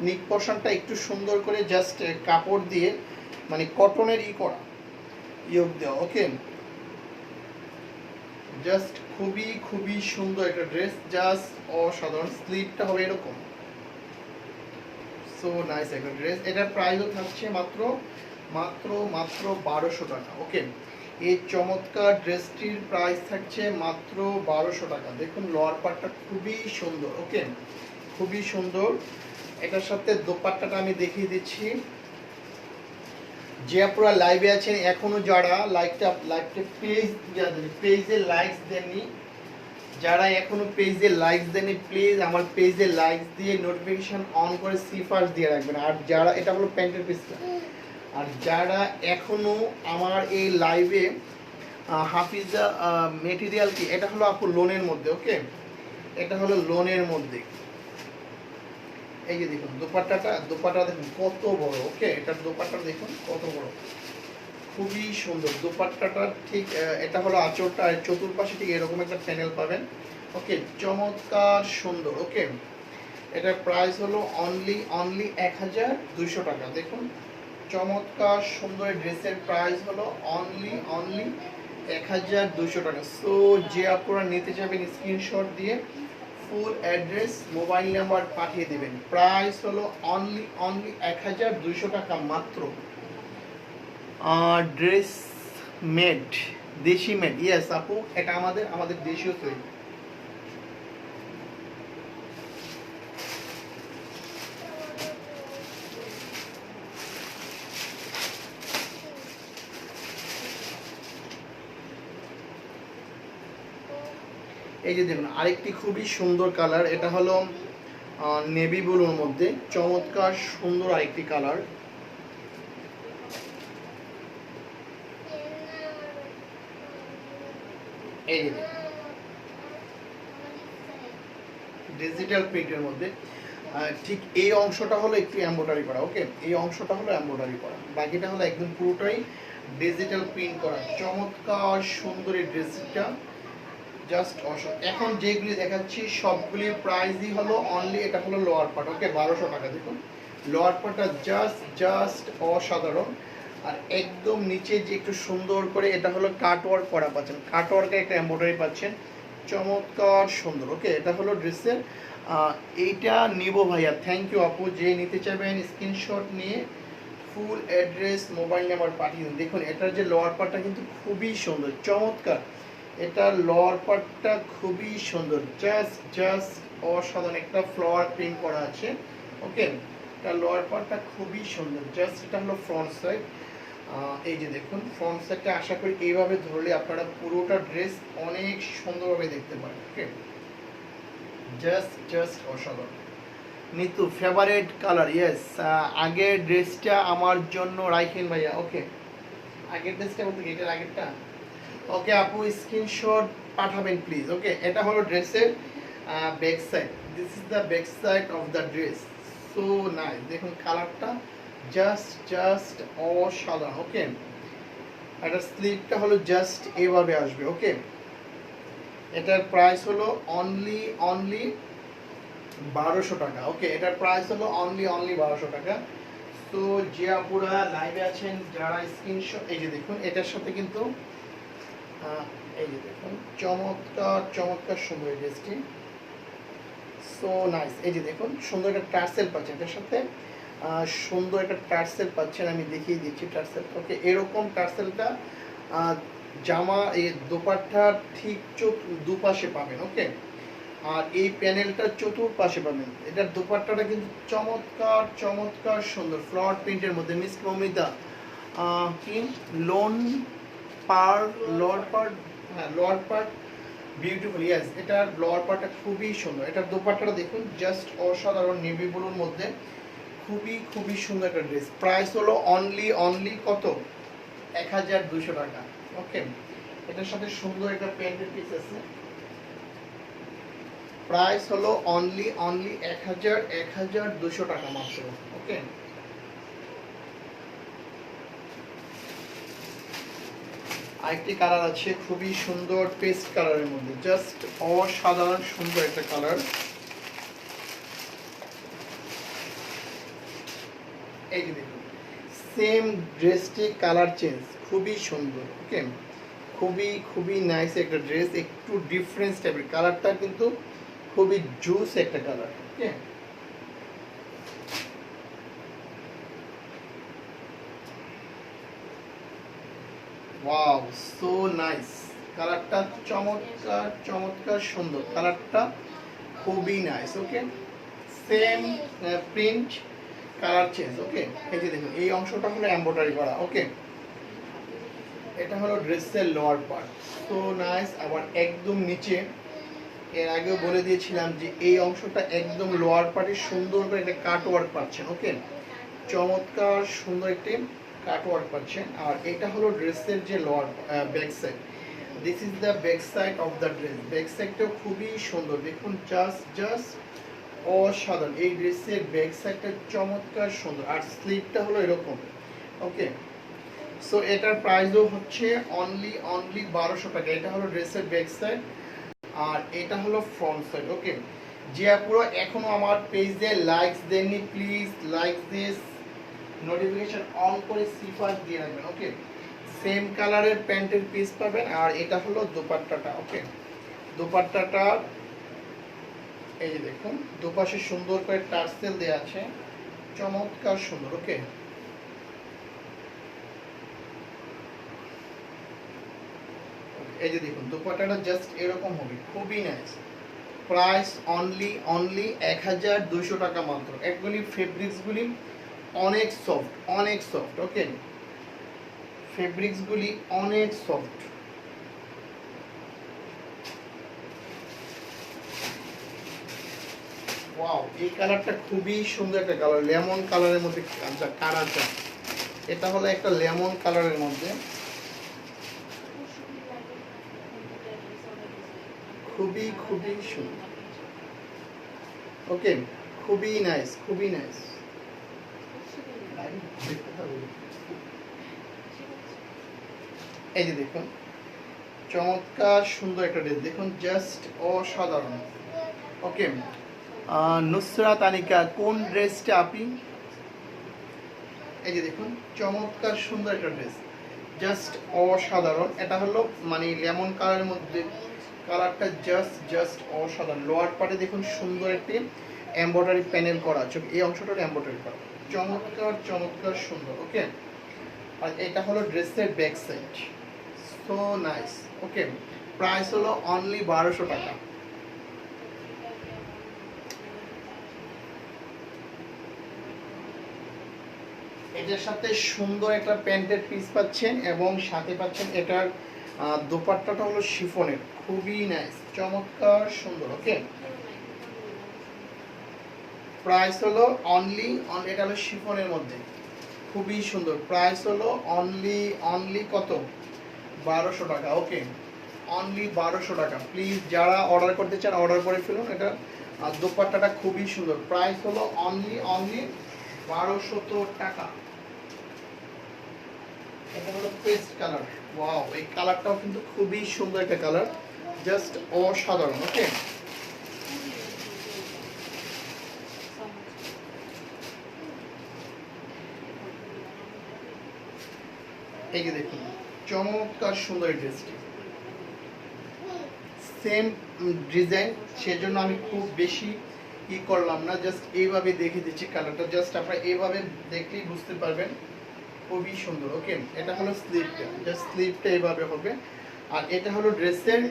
নিক পোর্শনটা একটু সুন্দর করে জাস্ট কাপড় দিয়ে মানে কটনের করা ইয়োগ দেওয়া। ওকে, জাস্ট খুবই খুবই সুন্দর একটা ড্রেস, জাস্ট অসাধারণ। স্লিপটা হবে এরকম, সো নাইস একটা ড্রেস। এটার প্রাইসও থাকছে মাত্র মাত্র মাত্র 1200 টাকা। ওকে, এই চমৎকার ড্রেসটির প্রাইস থাকছে মাত্র 1200 টাকা। দেখুন লোয়ার পার্টটা খুবই সুন্দর। ওকে, খুবই সুন্দর। এটার সাথে দোপাট্টাটা আমি দেখিয়ে দিচ্ছি। যে আপনারা লাইভে আছেন এখনো যারা লাইভটা পেজে লাইকস দেননি, যারা এখনো পেজে লাইকস দেননি প্লিজ আমার পেজে লাইকস দিয়ে নোটিফিকেশন অন করে সিফার দিয়ে রাখবেন। আর যারা, এটা হলো প্যান্টের পিসটা, আর যারা এখনো আমার এই লাইভে হাফিজা মেটেরিয়াল কি, এটা হলো আপু লোনের মধ্যে। ওকে, এটা হলো লোনের মধ্যে। এই যে দেখুন দোপাট্টা দেখুন কত বড়। ওকে, এটার দোপাট্টা দেখুন কত বড়, খুবই সুন্দর দোপাট্টাটা। ঠিক এটা হলো আঁচলটা, আর চতুর্পাশে ঠিক এরকম একটা প্যানেল পাবেন। ওকে, চমৎকার সুন্দর। ওকে, এটার প্রাইস হলো অনলি 1200 টাকা। দেখুন চমৎকার সুন্দর ড্রেসের প্রাইস হলো অনলি 1200 টাকা। সো যে আপনারা নিতে চাইবেন স্ক্রিনশট দিয়ে ফুল অ্যাড্রেস মোবাইল নাম্বার পাঠিয়ে দেবেন। প্রাইস হলো অনলি 1200 টাকা মাত্র। ড্রেস মেড, দেশি মেড, ইয়েস আপু, এটা আমাদের দেশীয় তৈরি। এই যে দেখুন আরেকটি খুবই সুন্দর কালার, এটা হলো নেভি ব্লুর মধ্যে চমৎকার সুন্দর আরেকটি কালার। এই ডিজিটাল প্রিন্টের মধ্যে ঠিক এই অংশটা হলো একটু এমব্রয়ডারি করা, ওকে, এই অংশটা হলো এমব্রয়ডারি করা, বাকিটা হলো একদম পুরোটাই ডিজিটাল প্রিন্ট করা। চমৎকার সুন্দর এই ড্রেসটা, জাস্ট অসাধারণ। এখন যেগুলি দেখাচ্ছি সবগুলির প্রাইসই হলো অনলি, এটা হলো লোয়ার পার্ট, ওকে, 1200 টাকা। দেখুন লোয়ার পার্টটা জাস্ট অসাধারণ। আর একদম নিচে যে একটু সুন্দর করে এটা হলো কাটওয়ার্ক করা পাচ্ছেন, কাটওয়ার্কে একটা এমব্রয়ডারি পাচ্ছেন, চমৎকার সুন্দর, ওকে। এটা হলো ড্রেসের এইটা নিব ভাইয়া, থ্যাংক ইউ আপু। যে নিতে চাইবেন স্ক্রিনশট নিয়ে ফুল অ্যাড্রেস মোবাইল নাম্বার পাঠিয়ে দিন। দেখুন এটার যে লোয়ার পার্টটা কিন্তু খুবই সুন্দর, চমৎকার। এটা লোয়ার পার্টটা খুবই সুন্দর, জাস্ট অসাধারণ, একটা ফ্লাওয়ার প্রিন্ট করা আছে, ওকে। এটা লোয়ার পার্টটা খুবই সুন্দর, জাস্ট এটা হলো ফ্রন্ট সাইড। এই যে দেখুন ফ্রন্ট সাইডটা আশা করি এইভাবে ধরলে আপনারা পুরোটা ড্রেস অনেক সুন্দরভাবে দেখতে পারেন, ওকে। জাস্ট অসাধারণ। Nitu favourite colour, yes. আগের ড্রেসটা আমার জন্য রাইখেন ভাইয়া, ওকে। আগের ড্রেসটা বলতে এটার আগেরটা, ওকে আপু স্ক্রিনশট পাঠাবেন প্লিজ, ওকে। এটা হলো ড্রেসের back side, this is the back side of the dress, so nice. দেখুন কালারটা জাস্ট অসাধারণ, ওকে। এটা স্লিভটা হলো জাস্ট এভাবে আসবে, ওকে। এটার প্রাইস হলো অনলি 1200 টাকা, ওকে। এটার প্রাইস হলো অনলি 1200 টাকা। তো যে আপুরা লাইভে আছেন যারা স্ক্রিনশট, এই যে দেখুন এটার সাথে কিন্তু এই যে দেখুন চমৎকার সুন্দর এই ড্রেসটি, সো নাইস। এই যে দেখুন সুন্দর একটা টার্সেল পাচ্ছেন এটার সাথে, সুন্দর একটা টার্সেল পাচ্ছেন, আমি দেখিয়ে দিচ্ছি টার্সেল, ওকে। এরকম টার্সেলটা জামা এই দোপাট্টার ঠিক দুপাশে পাবেন, ওকে। আর এই প্যানেলটা চতুর্পাশে পাবেন। এটার দোপাট্টাটা কিন্তু চমৎকার সুন্দর ফ্লাওয়ার প্রিন্টের মধ্যে। মিস মমিতা কি লোয়ার পার্ট বিউটিফুল, ইয়েস। এটার লোয়ার পার্টটা খুবই সুন্দর। এটার দোপাট্টাটা দেখুন জাস্ট অসাধারণ, নেভি ব্লুর মধ্যে খুবই সুন্দর একটা ড্রেস। প্রাইস হলো অনলি কত, 1200 টাকা, ওকে। এটার সাথে সুন্দর একটা প্যান্টের পিস আছে, প্রাইস হলো অনলি 1200 টাকা মাত্র, ওকে। আরেকটি কালার আছে খুবই সুন্দর পেস্ট কালারের মধ্যে, জাস্ট অসাধারণ সুন্দর একটা কালার। এই যে দেখুন সেম ড্রেসটি কালার চেঞ্জ, খুবই সুন্দর, ওকে। খুবই নাইস একটা ড্রেস, একটু ডিফারেন্স টাইপের কালারটা, কিন্তু খুবই জুস একটা colour, okay. Wow, so nice. কালারটা চমৎকার সুন্দর, কালারটা খুবই nice, okay. Same print, colour change, okay. এই যে দেখুন এই অংশটা হলো এমব্রয়ডারি করা, ওকে। এটা হলো ড্রেসের লোয়ার পার্ট, সো নাইস। আবার একদম নিচে এর আগেও বলে দিয়েছিলাম যে এই অংশটা একদম লোয়ার পার্টে সুন্দর করে একটা কাট ওয়ার্ক পাচ্ছেন, ওকে। চমৎকার সুন্দর একটি কাট ওয়ার্ক পাচ্ছেন। আর এটা হলো ড্রেসের যে lower back side, this is the back side of the dress. Back সাইডটাও খুবই সুন্দর, দেখুন জাস্ট অসাধারণ। এই ড্রেসের ব্যাক সাইডটা চমৎকার সুন্দর, আর স্লিভটা হলো এরকম, ওকে। সো এটার প্রাইসও হচ্ছে অনলি 1200 টাকা। এটা হলো ড্রেসের ব্যাক সাইড, আর এটা হলো ফ্রন্ট সাইড, ওকে। যে আপুরা এখনো আমার পেজে লাইকস দেননি please like this, notification on করে সিফাস দিয়ে রাখবেন, ওকে। সেম কালারের প্যান্টের পিস পাবেন। আর এটা হলো দোপাট্টাটা, ওকে। দোপাট্টাটা এই যে দেখুন দুপাশে সুন্দর করে টার্সেল দেওয়া আছে, চমৎকার সুন্দর। ওকে, এই যে দেখুন দুপাট্টাটা জাস্ট এরকম হবে, খুবই নাইস। প্রাইস অনলি 1200 টাকা মাত্র। এগুলি ফেব্রিক্সগুলি অনেক সফট, অনেক সফট। ওকে, ফেব্রিক্সগুলি অনেক সফট। ওয়াও, এই কালারটা খুবই সুন্দর একটা কালার, লেমন কালারের মধ্যে কারাটা। এটা হলো একটা লেমন কালারের মধ্যে, খুবই খুবই সুন্দর। ওকে, খুবই নাইস, খুবই নাইস। এই যে দেখুন চমৎকার সুন্দর একটা ড্রেস, দেখুন জাস্ট অসাধারণ। ওকে, নুসরাত আনিকা, কোন ড্রেসটা আপনি? এই যে দেখুন চমৎকার সুন্দর একটা ড্রেস, জাস্ট অসাধারণ। এটা হলো মানে লেমন কালারের মধ্যে, কালারটা জাস্ট অসাধারণ। লোয়ার পার্টে দেখুন সুন্দর একটি এমব্রয়ডারি প্যানেল করা আছে, এই অংশটা এমব্রয়ডারি করা, চমৎকার চমৎকার সুন্দর। ওকে, আর এটা হলো ড্রেসের ব্যাক সাইড, সো নাইস। ওকে, প্রাইস হলো অনলি 1200 টাকা। এটার সাথে সুন্দর একটা প্যান্টের পিস পাচ্ছেন এবং সাথে পাচ্ছেন এটার দোপাট্টাটা হলো শিফনের, খুবই নাইস, চমৎকার সুন্দর। ওকে, প্রাইস হলো অনলি, এটা হলো শিফনের মধ্যে, খুবই সুন্দর। প্রাইস হলো অনলি কত? 1200 টাকা। ওকে, অনলি 1200 টাকা। প্লিজ যারা অর্ডার করতে চান অর্ডার করে ফেলুন। এটা দোপাট্টাটা খুবই সুন্দর। প্রাইস হলো অনলি 1200 টাকা। এটা হলো পেস্ট কালার। ওয়াও, এই কালারটাও কিন্তু খুবই সুন্দর একটা কালার, জাস্ট অসাধারণ। ওকে, এই যে দেখুন চমৎকার সুন্দর এই ড্রেসটি, সেম ডিজাইন, সেজন্য আমি খুব বেশি ই করলাম না, জাস্ট এইভাবে দেখিয়ে দিচ্ছি কালারটা, জাস্ট আপনারা এইভাবে দেখলেই বুঝতে পারবেন, খুবই সুন্দর। ওকে, এটা হলো স্লিভটা, জাস্ট স্লিভটা এইভাবে হবে, আর এটা হলো ড্রেসের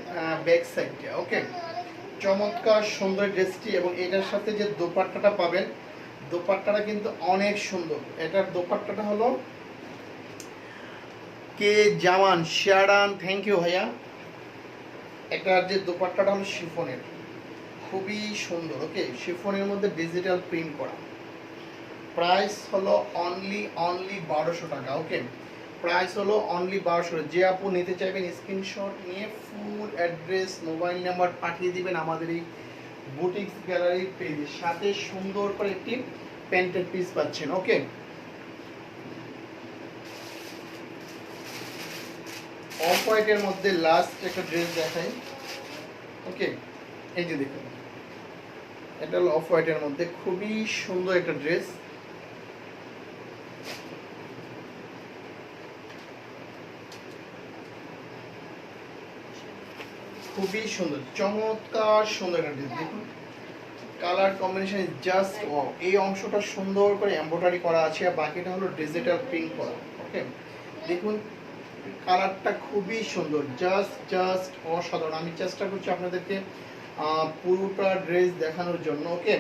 ব্যাক সাইডটা। ওকে, চমৎকার সুন্দর ড্রেসটি, এবং এটার সাথে যে দোপাট্টাটা পাবেন, দোপাট্টাটা কিন্তু অনেক সুন্দর। এটার দোপাট্টাটা হলো কে জামান শিয়ারান, থ্যাংক ইউ ভাইয়া। এটার যে দোপাট্টাটা হলো শিফনের, খুবই সুন্দর। ওকে, শিফনের মধ্যে ডিজিটাল প্রিন্ট করা। প্রাইস হলো অনলি 1200 টাকা। ওকে, প্রাইস হলো অনলি 1200। যে আপু নিতে চাইবেন স্ক্রিনশট নিয়ে ফুল অ্যাড্রেস, মোবাইল নাম্বার পাঠিয়ে দিবেন আমাদের এই বুটিক্স গ্যালারি পেজে, সাথে সুন্দর করে একটি প্যান্টের পিস পাচ্ছেন। ওকে, অফ হোয়াইটের মধ্যে লাস্ট একটা ড্রেস দেখাই। ওকে, এই যে দেখুন এটা হলো অফ হোয়াইটের মধ্যে, খুবই সুন্দর একটা ড্রেস, খুবই সুন্দর, চমৎকার সুন্দর একটা ড্রেস। দেখুন কালার কম্বিনেশন জাস্ট ওয়াও। এই অংশটা সুন্দর করে এমব্রয়ডারি করা আছে, আর বাকিটা হলো ডিজিটাল প্রিন্ট করা। ওকে, দেখুন কালারটা খুবই সুন্দর, জাস্ট অসাধারণ। আমি চেষ্টা করছি আপনাদেরকে পুরোটা ড্রেস দেখানোর জন্য। ওকে,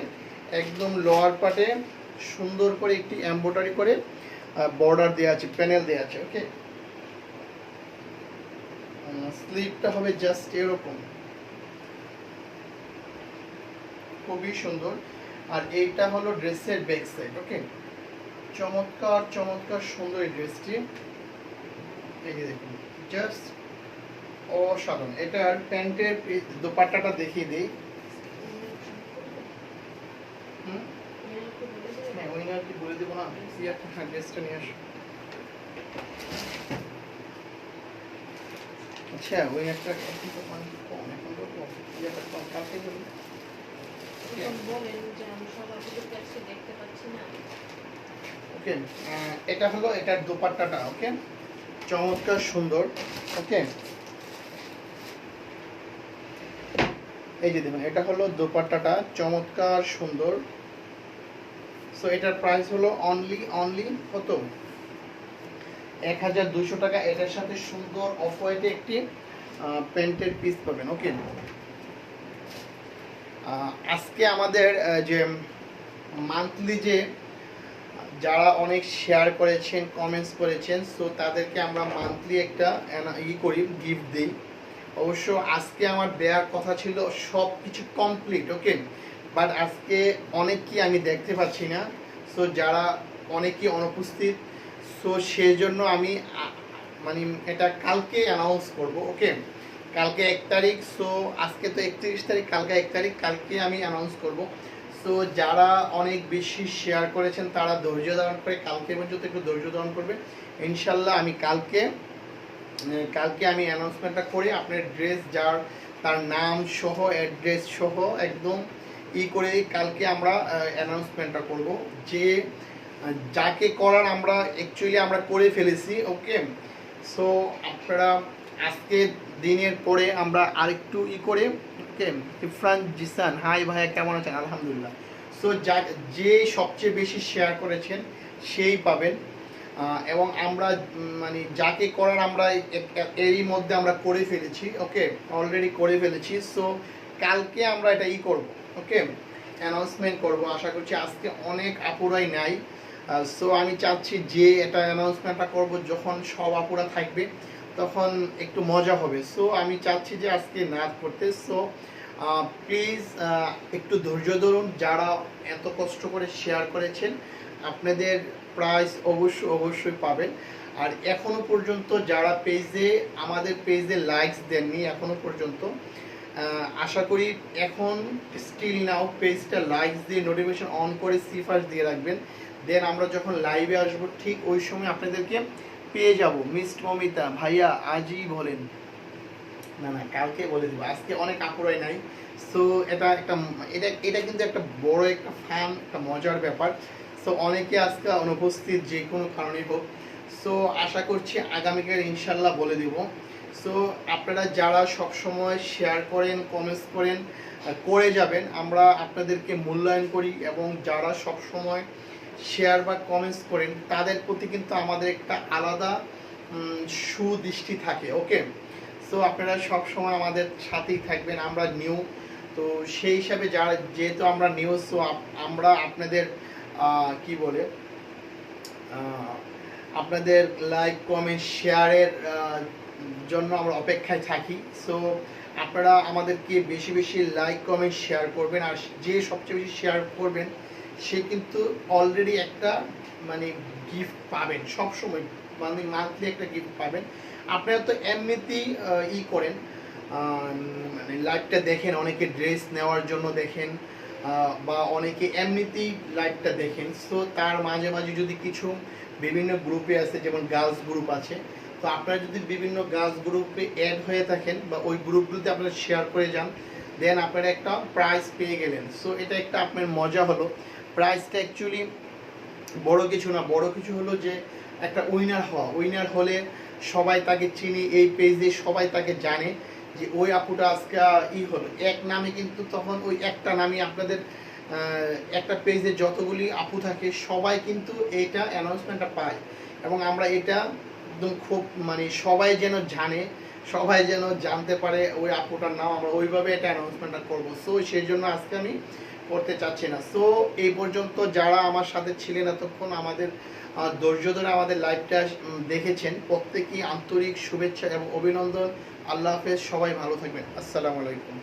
একদম লোয়ার পার্টে সুন্দর করে একটি এমব্রয়ডারি করে বর্ডার দেওয়া আছে, প্যানেল দেওয়া আছে। ওকে, স্লিভটা হবে জাস্ট এরকম, খুবই সুন্দর। আর এইটা হলো ড্রেসের ব্যাক সাইড। ওকে, চমৎকার চমৎকার সুন্দর এই ড্রেসটি, এই যে দেখুন জাস্ট অসাধারণ। এটার প্যান্টের দোপাট্টাটা দেখিয়ে দিই। হ্যাঁ, উইনার কি বলে দেবো না, ড্রেসটা নিয়ে আসো। আচ্ছা, উইনারটা এখন তো কম, এখন তো কম, ইয়েটা কম, কালকে বলি। ওকে, এটা হলো এটার দোপাট্টাটা। ওকে, চমৎকার সুন্দর। ওকে, এই যে দেখুন, এটা হলো দোপাট্টাটা, চমৎকার সুন্দর। সো এটার প্রাইস হলো অনলি কত, 1200 টাকা। এটার সাথে সুন্দর অফ হোয়াইটে একটি প্যান্টের পিস পাবেন। ওকে, আজকে আমাদের যে মান্থলি যে যারা অনেক শেয়ার করেছেন, কমেন্টস করেছেন, সো তাদেরকে আমরা মান্থলি একটা করি, গিফট দিই। অবশ্য আজকে আমার দেওয়ার কথা ছিল সব কিছু কমপ্লিট। ওকে, বাট আজকে অনেকই আমি দেখতে পাচ্ছি না, সো যারা অনেকেই অনুপস্থিত, সো সেই জন্য আমি মানে এটা কালকে অ্যানাউন্স করব। ওকে, কালকে 1 তারিখ, সো আজকে তো 31 তারিখ, কালকে 1 তারিখ, কালকে আমি অ্যানাউন্স করব। সো যারা অনেক বেশি শেয়ার করেছেন তারা ধৈর্য ধারণ করে কালকে পর্যন্ত একটু ধৈর্য ধারণ করবে। ইনশাল্লাহ আমি কালকে আমি অ্যানাউন্সমেন্টটা করে আপনার ড্রেস যার তার নাম সহ অ্যাড্রেস সহ একদম করে কালকে আমরা অ্যানাউন্সমেন্টটা করব, যে যাকে করার আমরা অ্যাকচুয়ালি আমরা করে ফেলেছি। ওকে, সো আপনারা আজকে দিনের পরে আমরা আরেকটু করে। ওকে, ইরফান জিসান, হাই ভাইয়া, কেমন আছেন? আলহামদুলিল্লাহ। সো যে সবচেয়ে বেশি শেয়ার করেছেন সেই পাবেন। এবং আমরা মানে যাকে করার আমরা এরই মধ্যে আমরা করে ফেলেছি। ওকে, অলরেডি করে ফেলেছি। সো কালকে আমরা এটা করব। ওকে, অ্যানাউন্সমেন্ট করব। আশা করছি আজকে অনেক আপুরাই নাই, সো আমি চাচ্ছি যে এটা অ্যানাউন্সমেন্টটা করব যখন সব আপুরা থাকবে তখন একটু মজা হবে। সো আমি চাচ্ছি যে আজকে না করতে। সো প্লিজ একটু ধৈর্য ধরুন, যারা এত কষ্ট করে শেয়ার করেছেন আপনাদের প্রাইস অবশ্যই পাবেন। আর এখনো পর্যন্ত যারা আমাদের পেজে লাইকস দেননি এখনো পর্যন্ত, আশা করি এখন স্টিল নাও পেজটা লাইকস দিয়ে নোটিফিকেশন অন করে সিফার্স দিয়ে রাখবেন। দেন আমরা যখন লাইভে আসবো ঠিক ওই সময় আপনাদেরকে পেয়ে যাব। মিস্ট মমিতা ভাইয়া আজই বলেন, না কালকে বলে দেবো, আজকে অনেক আপুরাই নাই। সো এটা কিন্তু একটা বড় একটা ফান, একটা মজার ব্যাপার। সো অনেকে আজকে অনুপস্থিত যে কোনো কারণেই হোক। সো আশা করছি আগামীকাল ইনশাল্লাহ বলে দেব। সো আপনারা যারা সবসময় শেয়ার করেন, কমেন্টস করেন, করে যাবেন, আমরা আপনাদেরকে মূল্যায়ন করি। এবং যারা সবসময় শেয়ার বা কমেন্টস করেন তাদের প্রতি কিন্তু আমাদের একটা আলাদা সুদৃষ্টি থাকে। ওকে, সো আপনারা সবসময় আমাদের সাথেই থাকবেন। আমরা নিউ, তো সেই হিসাবে যেহেতু আমরা নিউ, সো আমরা আপনাদের কি বলে আপনাদের লাইক কমেন্ট শেয়ারের জন্য আমরা অপেক্ষায় থাকি। সো আপনারা আমাদেরকে বেশি বেশি লাইক কমেন্ট শেয়ার করবেন। আর যে সবচেয়ে বেশি শেয়ার করবেন সে কিন্তু অলরেডি একটা মানে গিফট পাবেন, সবসময় মানে মান্থলি একটা গিফট পাবেন। আপনারা তো এমনিতেই করেন, মানে লাইভটা দেখেন, অনেকে ড্রেস নেওয়ার জন্য দেখেন, বা অনেকে এমনিতেই লাইভটা দেখেন। সো তার মাঝে মাঝে যদি কিছু বিভিন্ন গ্রুপে আছে, যেমন গার্লস গ্রুপ আছে, তো আপনারা যদি বিভিন্ন গার্লস গ্রুপে অ্যাড হয়ে থাকেন বা ওই গ্রুপগুলোতে আপনারা শেয়ার করে যান, দেন আপনারা একটা প্রাইজ পেয়ে গেলেন। সো এটা একটা আপনার মজা হলো। প্রাইজটা অ্যাকচুয়ালি বড় কিছু না, বড় কিছু হলো যে একটা উইনার হলে সবাই তাকে চিনি, এই পেজে সবাই তাকে জানে যে ওই আপুটা আজকে হলো এক নামে, কিন্তু তখন ওই একটা নামই আপনাদের একটা পেজে যতগুলি আপু থাকে সবাই কিন্তু এইটা অ্যানাউন্সমেন্টটা পায়। এবং আমরা এটা একদম খুব মানে সবাই যেন জানে, সবাই যেন জানতে পারে ওই আপুটার নাম, আমরা ওইভাবে এটা অ্যানাউন্সমেন্টটা করবো। সো সেই জন্য আজকে আমি করতে চাচ্ছি না। সো এই পর্যন্ত যারা আমার সাথে ছিলেন এতক্ষণ, আমাদের ধৈর্য ধরে আমাদের লাইভটা দেখেছেন, প্রত্যেকেই আন্তরিক শুভেচ্ছা এবং অভিনন্দন। আল্লাহ হাফেজ, সবাই ভালো থাকবেন। আসসালামু আলাইকুম।